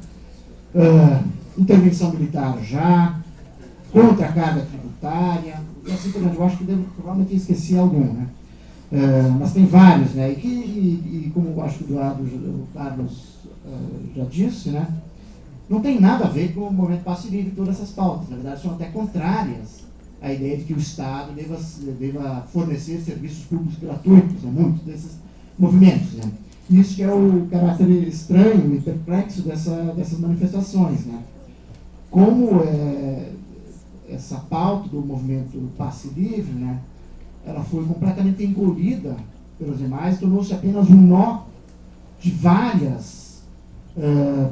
intervenção militar já, contra a carga tributária, e assim por diante. Eu acho que provavelmente esqueci algum, né? Mas tem vários, né? E como eu acho que o Carlos já disse, né? Não tem nada a ver com o movimento Passe Livre e todas essas pautas. Na verdade, são até contrárias à ideia de que o Estado deva fornecer serviços públicos gratuitos, né? Muitos desses movimentos, né? Isso que é o caráter estranho e perplexo dessas manifestações, né? Como essa pauta do movimento Passe Livre, né? Ela foi completamente engolida pelos demais, tornou-se apenas um nó de várias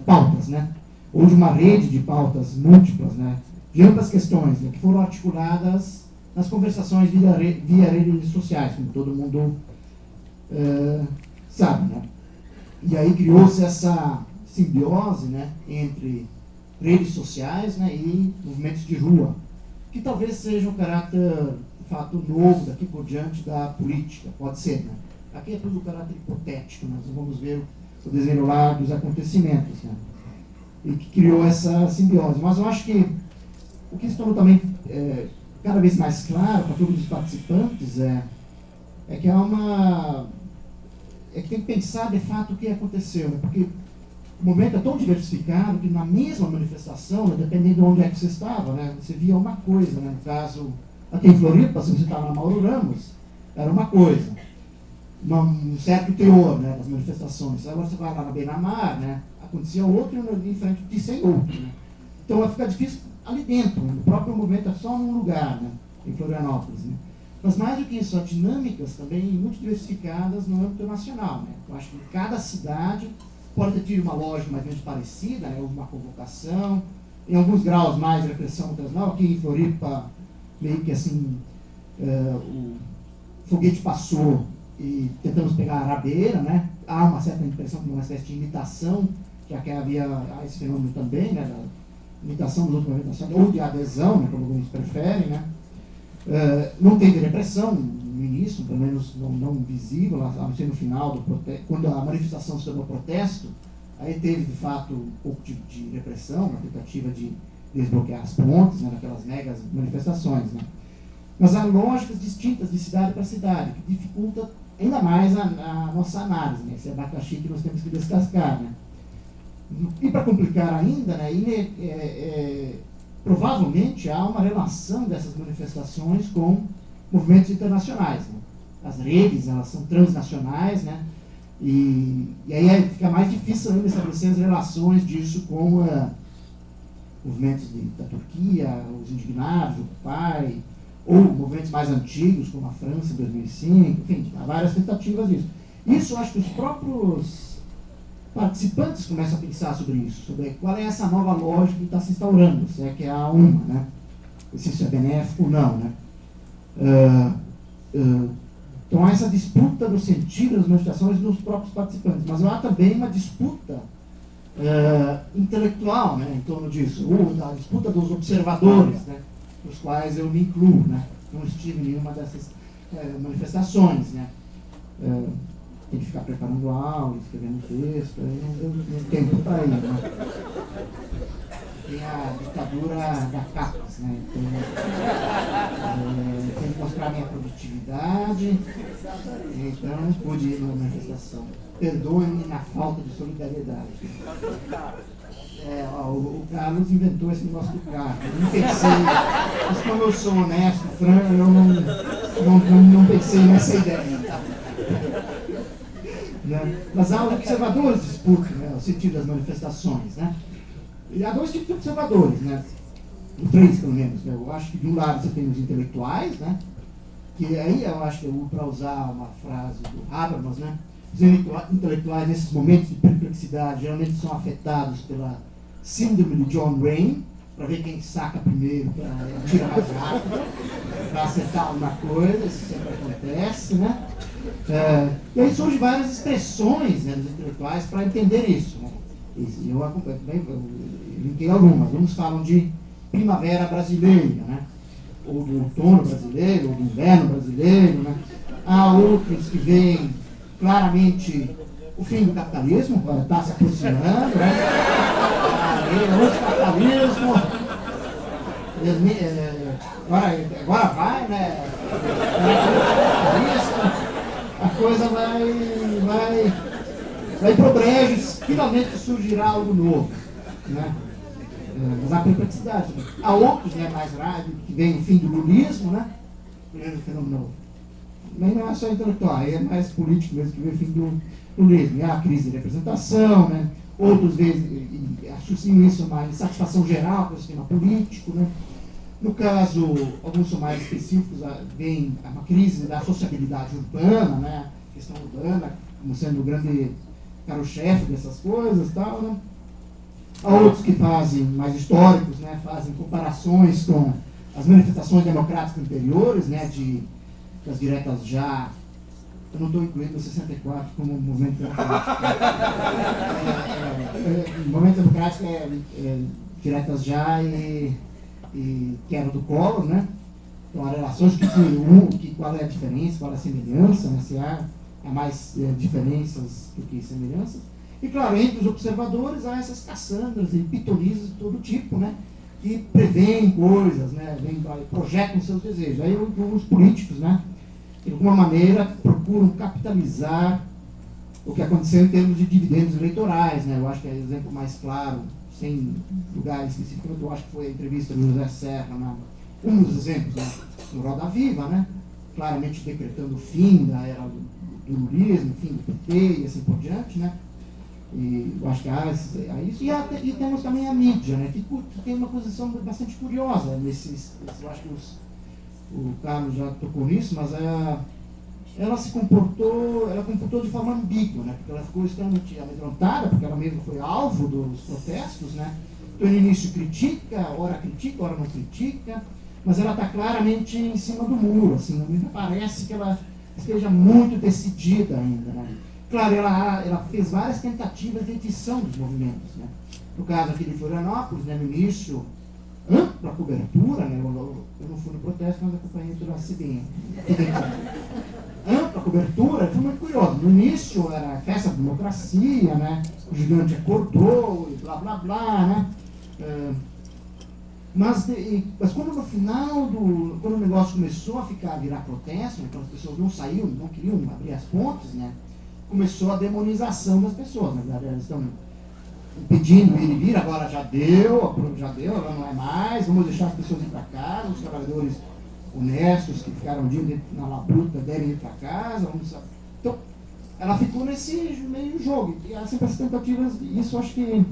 pautas, né? Ou de uma rede de pautas múltiplas, né? De amplas questões, né? Que foram articuladas nas conversações via redes sociais, como todo mundo sabe, né? E aí criou-se essa simbiose, né? Entre redes sociais, né? E movimentos de rua, que talvez seja um caráter, de fato, novo daqui por diante da política, pode ser, né? Aqui é tudo caráter hipotético, nós vamos ver o desenrolar dos acontecimentos, né? E que criou essa simbiose. Mas eu acho que o que se tornou também cada vez mais claro para todos os participantes é que que tem que pensar de fato o que aconteceu, né? Porque o momento é tão diversificado que na mesma manifestação, né, dependendo de onde é que você estava, né, você via uma coisa, né? No caso, aqui em Floripa, se você estava na Mauro Ramos, era uma coisa, um certo teor, né, das manifestações. Agora você vai lá na Beira-Mar, né, acontecia outro e em frente de sem outro, né? Então vai ficar difícil ali dentro, no próprio movimento é só num lugar, né, em Florianópolis, né? Mas mais do que isso, há dinâmicas também muito diversificadas no âmbito nacional, né? Eu acho que cada cidade pode ter tido uma lógica mais ou menos parecida, né? Houve uma convocação, em alguns graus mais repressão, outras não. Aqui em Floripa, meio que assim, o foguete passou e tentamos pegar a rabeira, né? Há uma certa impressão de uma espécie de imitação, já que havia esse fenômeno também, né? Da imitação dos outros movimentos, ou de adesão, né? Como alguns preferem, né? Não teve repressão no início, pelo menos não visível, a não ser no final do protesto, quando a manifestação se tornou protesto, aí teve de fato um pouco de repressão, uma tentativa de desbloquear as pontes, né, naquelas megas manifestações, né? Mas há lógicas distintas de cidade para cidade, que dificulta ainda mais a nossa análise, né? Esse abacaxi que nós temos que descascar, né? E para complicar ainda, né, provavelmente há uma relação dessas manifestações com movimentos internacionais, né? As redes, elas são transnacionais, né? E aí fica mais difícil ainda estabelecer as relações disso com movimentos da Turquia, os indignados, o Occupy, ou movimentos mais antigos, como a França em 2005, enfim, há várias tentativas disso. Isso eu acho que os próprios participantes começam a pensar sobre isso, sobre qual é essa nova lógica que está se instaurando, se é que há uma, né? Se isso é benéfico ou não, né? Então há essa disputa no sentido das manifestações dos próprios participantes, mas há também uma disputa intelectual, né, em torno disso, ou a disputa dos observadores, né, dos quais eu me incluo, né? Não estive em nenhuma dessas manifestações, né? Tem que ficar preparando aula, escrevendo texto, aí não deu tempo para ir, né? Tem a ditadura da CAPES, né? Então, tem que mostrar minha produtividade, então não pude ir na manifestação. Perdoem-me na falta de solidariedade. O Carlos inventou esse negócio do carro. Eu não pensei, mas como eu sou honesto, franco, eu não pensei nessa ideia. Tá? Né? Mas há os observadores disputam, né, o sentido das manifestações, né? E há dois tipos de observadores, né? Três, pelo menos, né? Eu acho que de um lado você tem os intelectuais, né? Que aí eu acho que para usar uma frase do Habermas, né? Os intelectuais nesses momentos de perplexidade geralmente são afetados pela síndrome de John Wayne, para ver quem saca primeiro, para tirar mais rápido, para acertar alguma coisa, isso sempre acontece, né? E aí surgem várias expressões, né, dos intelectuais para entender isso, né? E eu linkei algumas. Uns falam de primavera brasileira, né? Ou do outono brasileiro, ou do inverno brasileiro, né? Há outros que veem claramente o fim do capitalismo, está se aproximando, né? O capitalismo, agora vai, né? A coisa vai pro brejo, finalmente surgirá algo novo, né? Mas há perplexidade. Há outros, né, mais raros, que vem o fim do lulismo, né? Primeiro fenômeno. Mas não é só intelectual, aí é mais político mesmo que vem o fim do lulismo. E há a crise de representação, né? Outros associam isso a uma insatisfação geral com o sistema político, né? No caso, alguns são mais específicos, vem uma crise da sociabilidade urbana, né? A questão urbana como sendo o grande carro-chefe dessas coisas e tal, né? Há outros que fazem, mais históricos, né? Fazem comparações com as manifestações democráticas anteriores, né? Das diretas já. Eu não estou incluindo o 64 como movimento democrático. O movimento democrático é diretas já e que era do Collor, né? Então, as relações qual é a diferença, qual é a semelhança, né? Se há mais diferenças do que semelhanças. E, claro, entre os observadores há essas caçandras e pitonisas de todo tipo, né? Que preveem coisas, né? Projetam seus desejos. Aí os políticos, né? De alguma maneira, procuram capitalizar o que aconteceu em termos de dividendos eleitorais, né? Eu acho que é o exemplo mais claro, sem lugar específico, eu acho que foi a entrevista do José Serra, um dos exemplos, né? No Roda Viva, né? Claramente decretando o fim da era do lulismo, fim do PT e assim por diante, né? E eu acho que há isso. E temos também a mídia, né? Que tem uma posição bastante curiosa eu acho que o Carlos já tocou nisso, mas ela comportou de forma ambígua, né? Porque ela ficou extremamente amedrontada, porque ela mesma foi alvo dos protestos, né? Então, no início critica, ora não critica, mas ela está claramente em cima do muro, assim, não me parece que ela esteja muito decidida ainda, né? Claro, ela fez várias tentativas de edição dos movimentos, né? No caso aqui de Florianópolis, né, no início, ampla cobertura, né? Eu não fui no protesto, mas acompanhei pela CBN. Ampla cobertura, foi muito curioso. No início era a festa da democracia, né? O gigante acordou e blá blá blá, né? Mas quando no final quando o negócio começou a virar protesto, né, quando as pessoas não queriam abrir as pontes, né? Começou a demonização das pessoas, né? Elas estão pedindo ir e vir, agora já deu, agora não é mais, vamos deixar as pessoas ir para casa, os trabalhadores honestos que ficaram um dia na labuta devem ir para casa, Então, ela ficou nesse meio jogo, e há sempre as tentativas, isso acho que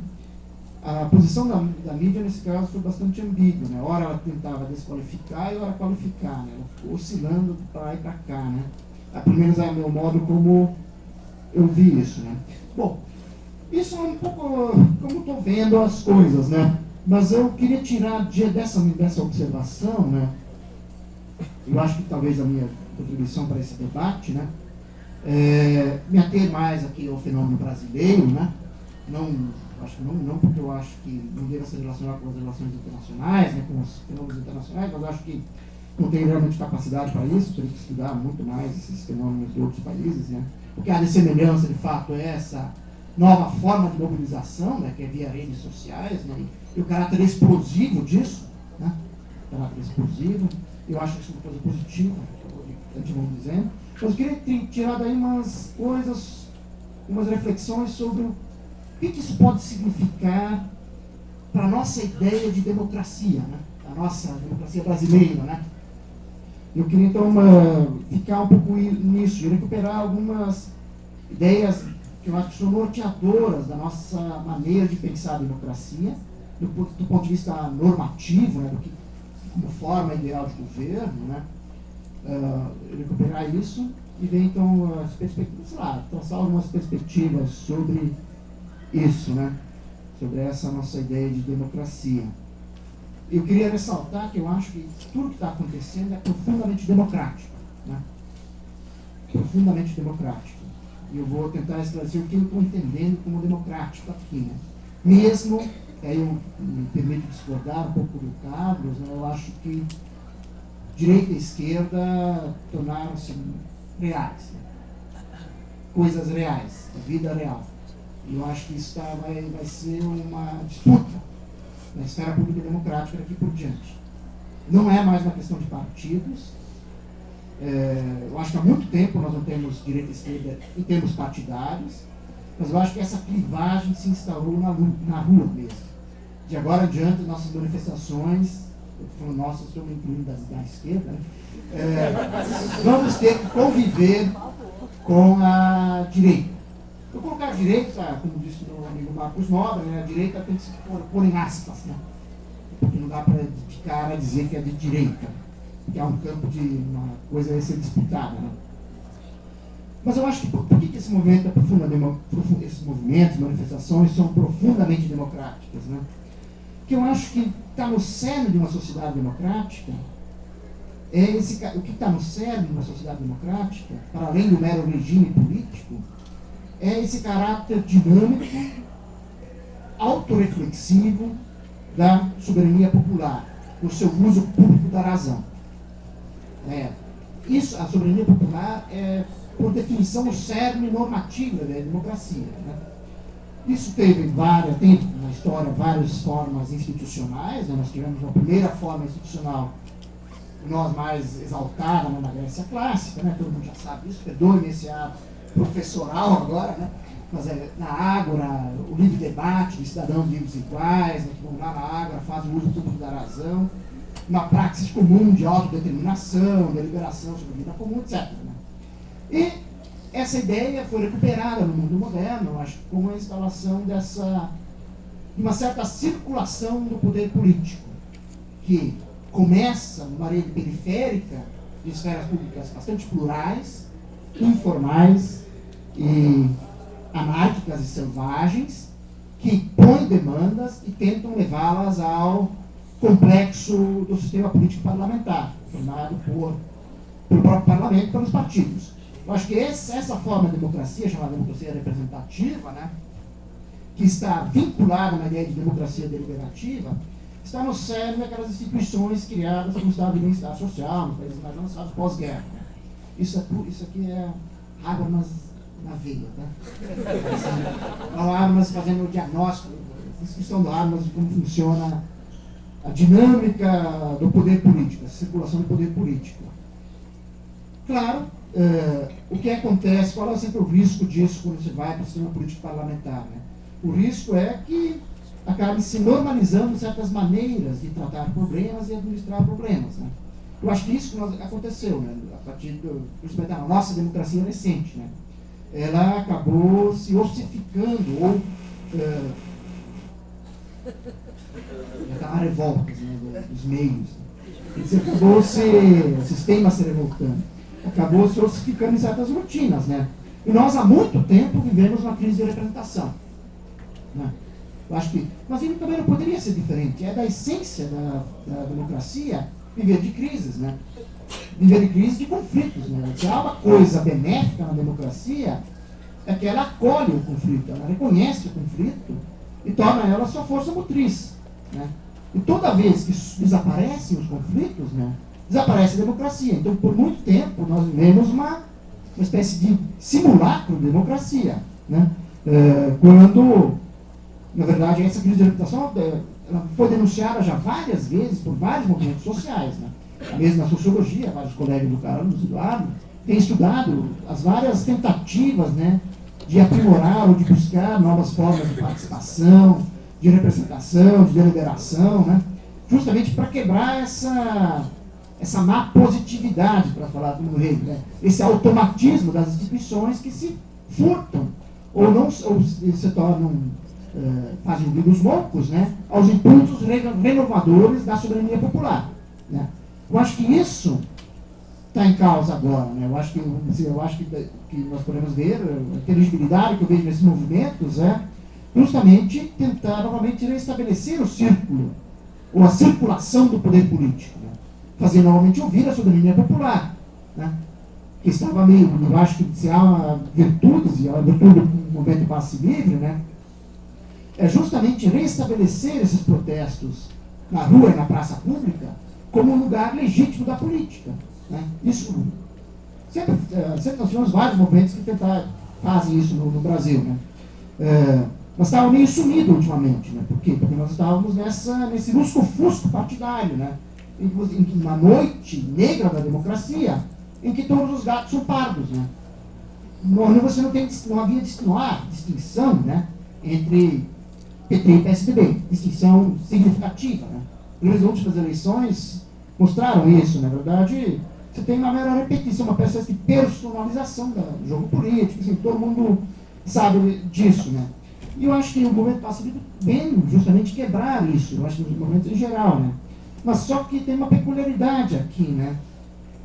a posição da mídia nesse caso foi bastante ambígua, né? Ora ela tentava desqualificar e ora qualificar, né? Ela ficou oscilando para lá e para cá, né? Pelo menos é o meu modo como eu vi isso, né? Bom, isso é um pouco como estou vendo as coisas, né? Mas eu queria tirar dessa observação, né? Eu acho que talvez a minha contribuição para esse debate, né? Me ater mais aqui ao fenômeno brasileiro, né? Não porque eu acho que não deva ser relacionado com as relações internacionais, né? Com os fenômenos internacionais, mas eu acho que não tem realmente capacidade para isso, teria que estudar muito mais esses fenômenos de outros países, né? O que há de semelhança, de fato, é essa nova forma de mobilização, né, que é via redes sociais, né, e o caráter explosivo disso, né, eu acho isso uma coisa positiva, vamos dizendo. Mas eu queria tirar daí umas reflexões sobre o que isso pode significar para a nossa ideia de democracia, né, a nossa democracia brasileira, né. Eu queria, então, ficar um pouco nisso, e recuperar algumas ideias que eu acho que são norteadoras da nossa maneira de pensar a democracia, do ponto de vista normativo, né, como forma ideal de governo, né, recuperar isso e ver, então, as perspectivas, traçar algumas perspectivas sobre isso, né, sobre essa nossa ideia de democracia. Eu queria ressaltar que eu acho que tudo que está acontecendo é profundamente democrático, né? Profundamente democrático. E eu vou tentar esclarecer o que eu estou entendendo como democrático aqui, né? Mesmo, aí eu me permito discordar um pouco do Carlos, né? Eu acho que direita e esquerda tornaram-se reais, né? coisas reais, da vida real. E eu acho que isso vai ser uma disputa na esfera pública e democrática daqui por diante. Não é mais uma questão de partidos. Eu acho que há muito tempo nós não temos direita e esquerda em termos partidários, mas eu acho que essa clivagem se instaurou na rua mesmo. De agora em diante, nossas manifestações, eu estou falando nossas, estou me incluindo da esquerda, né? Vamos ter que conviver com a direita. Eu colocar a direita, como disse o meu amigo Marcos Nobre, né, a direita tem que se pôr em aspas, né? Porque não dá para de cara dizer que é de direita, que é um campo de uma coisa a ser disputada, né? Mas eu acho que por que esse movimento é esses movimentos, manifestações são profundamente democráticas, né? Que eu acho que está no cerne de uma sociedade democrática o que está no cerne de uma sociedade democrática, para além do mero regime político, é esse caráter dinâmico, autorreflexivo da soberania popular, no seu uso público da razão. A soberania popular é, por definição, o cerne normativo da democracia, né? Isso tem na história várias formas institucionais, né? Nós tivemos uma primeira forma institucional, nós mais exaltada, né, na Grécia clássica, né? Todo mundo já sabe isso, perdoe-me esse ar professoral agora, né? Mas na Ágora, o livre debate de cidadãos livres e iguais, né, que vão lá na Ágora, fazem o uso público da razão, uma praxis comum de autodeterminação, deliberação sobre a vida comum, etc. Né? E essa ideia foi recuperada no mundo moderno, acho, com a instalação de uma certa circulação do poder político, que começa numa rede periférica de esferas públicas bastante plurais, informais e anárquicas e selvagens, que põem demandas e tentam levá-las ao complexo do sistema político parlamentar, formado pelo próprio parlamento e pelos partidos. Eu acho que essa forma de democracia, chamada democracia representativa, né, que está vinculada na ideia de democracia deliberativa, está no cerne daquelas instituições criadas como Estado de bem-estar social, nos países mais avançados pós-guerra. Isso aqui é Habermas na veia, tá? Não Habermas fazendo o diagnóstico, a descrição do Habermas de como funciona a dinâmica do poder político, a circulação do poder político. Claro, o que acontece, qual é sempre o risco disso quando você vai para o sistema político parlamentar, né? O risco é que acabe se normalizando certas maneiras de tratar problemas e administrar problemas, né? Eu acho que isso aconteceu, né? A partir principalmente da nossa democracia recente, né? Ela acabou se ossificando ou já está uma revolta, né, dos meios. Acabou o sistema se revoltando. Acabou se ossificando em certas rotinas, né? E nós há muito tempo vivemos uma crise de representação, né? Eu acho que, mas ele também não poderia ser diferente. É da essência da democracia viver de crises, né? Viver de crises, de conflitos, né? Se há uma coisa benéfica na democracia, é que ela acolhe o conflito, ela reconhece o conflito e torna ela sua força motriz, né? E toda vez que desaparecem os conflitos, né, desaparece a democracia. Então, por muito tempo, nós vivemos uma espécie de simulacro de democracia, né? Quando, na verdade, essa crise de reputação ela foi denunciada já várias vezes por vários movimentos sociais, né? Mesmo na sociologia, vários colegas do Carlos Eduardo têm estudado as várias tentativas, né, de aprimorar ou de buscar novas formas de participação, de representação, de deliberação, né? Justamente para quebrar essa má positividade, para falar do Hegel, né? Esse automatismo das instituições que se furtam ou se tornam, fazem ouvidos loucos, né, aos impulsos renovadores da soberania popular, né? Eu acho que isso está em causa agora, né? Eu acho que nós podemos ver a inteligibilidade que eu vejo nesses movimentos é justamente tentar novamente restabelecer o círculo ou a circulação do poder político, né? Fazer novamente ouvir a soberania popular, né? Que estava meio, eu acho que se há virtudes, e a virtude do movimento passe livre, né, é justamente restabelecer esses protestos na rua e na praça pública como um lugar legítimo da política, né? Isso sempre nós tivemos vários movimentos que tentaram fazem isso no Brasil, né? Nós estávamos meio sumidos ultimamente, né? Por quê? Porque nós estávamos nesse lusco-fusco partidário, né? Na noite negra da democracia, em que todos os gatos são pardos, né? Não há distinção, né, entre PT e PSDB, distinção significativa, né? As últimas eleições mostraram isso, na verdade. Você tem uma mera repetição, uma espécie de personalização do jogo político, assim, todo mundo sabe disso, né? E eu acho que o movimento pacífico vem justamente quebrar isso, eu acho que nos movimentos em geral, né? Mas só que tem uma peculiaridade aqui, né?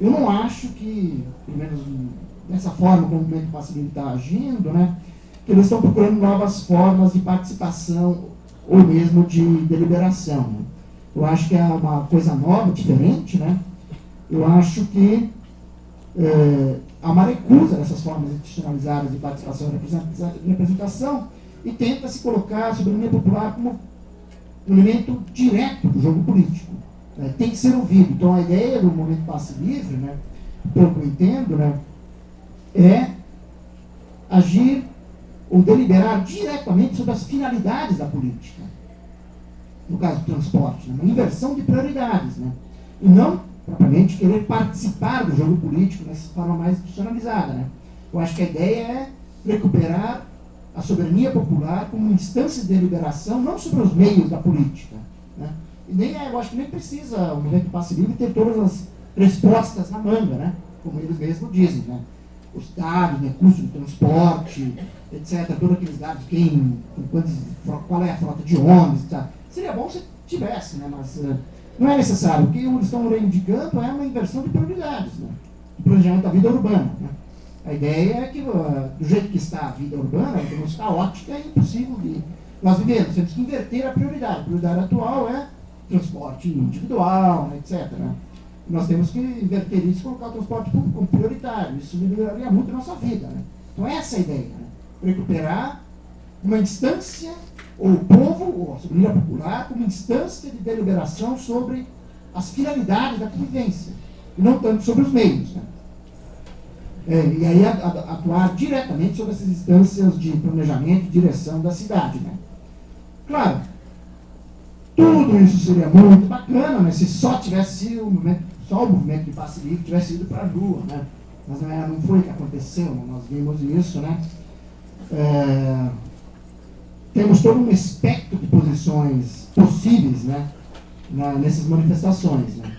Eu não acho que, pelo menos dessa forma como o movimento pacífico está agindo, né, que eles estão procurando novas formas de participação ou mesmo de deliberação, né? Eu acho que é uma coisa nova, diferente, né? Eu acho que há uma recusa dessas formas institucionalizadas de participação e representação e tenta se colocar a soberania popular como um elemento direto do jogo político. Tem que ser ouvido. Então a ideia do movimento passe livre, né, pelo que eu entendo, né, é agir ou deliberar diretamente sobre as finalidades da política. No caso do transporte, né, uma inversão de prioridades, né, e não propriamente querer participar do jogo político nessa forma mais institucionalizada, né. Eu acho que a ideia é recuperar a soberania popular como instância de deliberação, não sobre os meios da política, né. E nem, eu acho que nem precisa o movimento passe livre ter todas as respostas na manga, né, como eles mesmos dizem, né. Os dados, né, custo de transporte, etc., todos aqueles dados, qual é a frota de ônibus, etc. Seria bom se tivesse, né, mas não é necessário. O que eles estão reivindicando é uma inversão de prioridades, né, do planejamento da vida urbana, né. A ideia é que, do jeito que está a vida urbana, é caótica e impossível de nós vivermos. Temos que inverter a prioridade. A prioridade atual é transporte individual, etc., né. Nós temos que inverter isso e colocar o transporte público como prioritário. Isso melhoraria muito a nossa vida, né? Então essa é a ideia, né? Recuperar uma instância, ou o povo, ou a soberania popular, como instância de deliberação sobre as finalidades da convivência, e não tanto sobre os meios, né? E aí atuar diretamente sobre essas instâncias de planejamento e direção da cidade, né? Claro, tudo isso seria muito bacana, né, se só tivesse o movimento de passe livre tivesse ido para a Lua, né? Mas não foi o que aconteceu, né? Nós vimos isso, né? Temos todo um espectro de posições possíveis, né, nessas manifestações, né?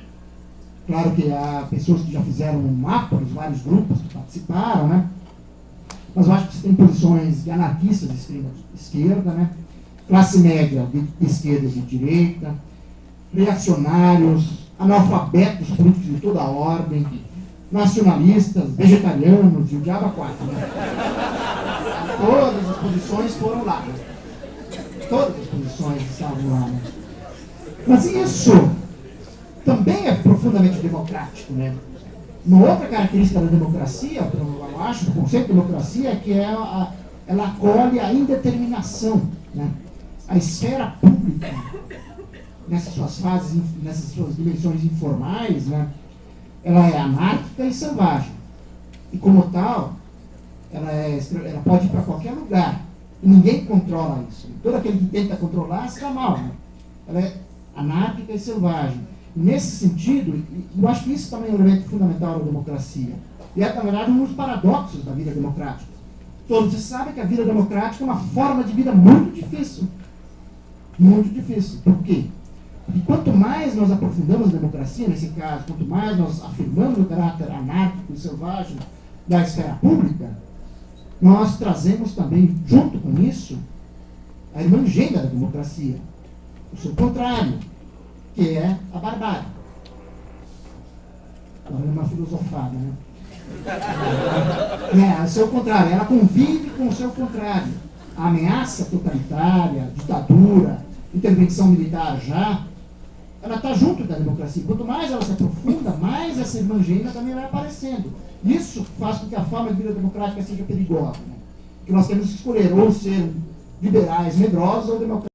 Claro que há pessoas que já fizeram um mapa dos vários grupos que participaram, né? Mas eu acho que você tem posições de anarquistas de extrema esquerda, né? Classe média de esquerda e de direita, reacionários, analfabetos políticos de toda a ordem, nacionalistas, vegetarianos e o diabo a quatro, né? Todas as posições foram lá, né? Todas as posições estavam lá, né? Mas isso também é profundamente democrático, né? Uma outra característica da democracia, eu acho, do conceito de democracia, é que ela acolhe a indeterminação, né? A esfera pública, nessas suas fases, nessas suas dimensões informais, né, ela é anárquica e selvagem. E como tal, ela pode ir para qualquer lugar. E ninguém controla isso. Todo aquele que tenta controlar está mal, né? Ela é anárquica e selvagem. E nesse sentido, eu acho que isso também é um elemento fundamental da democracia. E é, na verdade, um dos paradoxos da vida democrática. Todos vocês sabem que a vida democrática é uma forma de vida muito difícil. Muito difícil. Por quê? Porque quanto mais nós aprofundamos a democracia, nesse caso, quanto mais nós afirmamos o caráter anárquico e selvagem da esfera pública, nós trazemos também, junto com isso, a evangélica da democracia. O seu contrário, que é a barbárie. Agora é uma filosofada, né? É o seu contrário. Ela convive com o seu contrário. A ameaça totalitária, ditadura, intervenção militar ela está junto da democracia. Quanto mais ela se aprofunda, mais essa evangélica também vai aparecendo. Isso faz com que a forma de vida democrática seja perigosa, né? Que nós temos que escolher ou ser liberais medrosos ou democráticos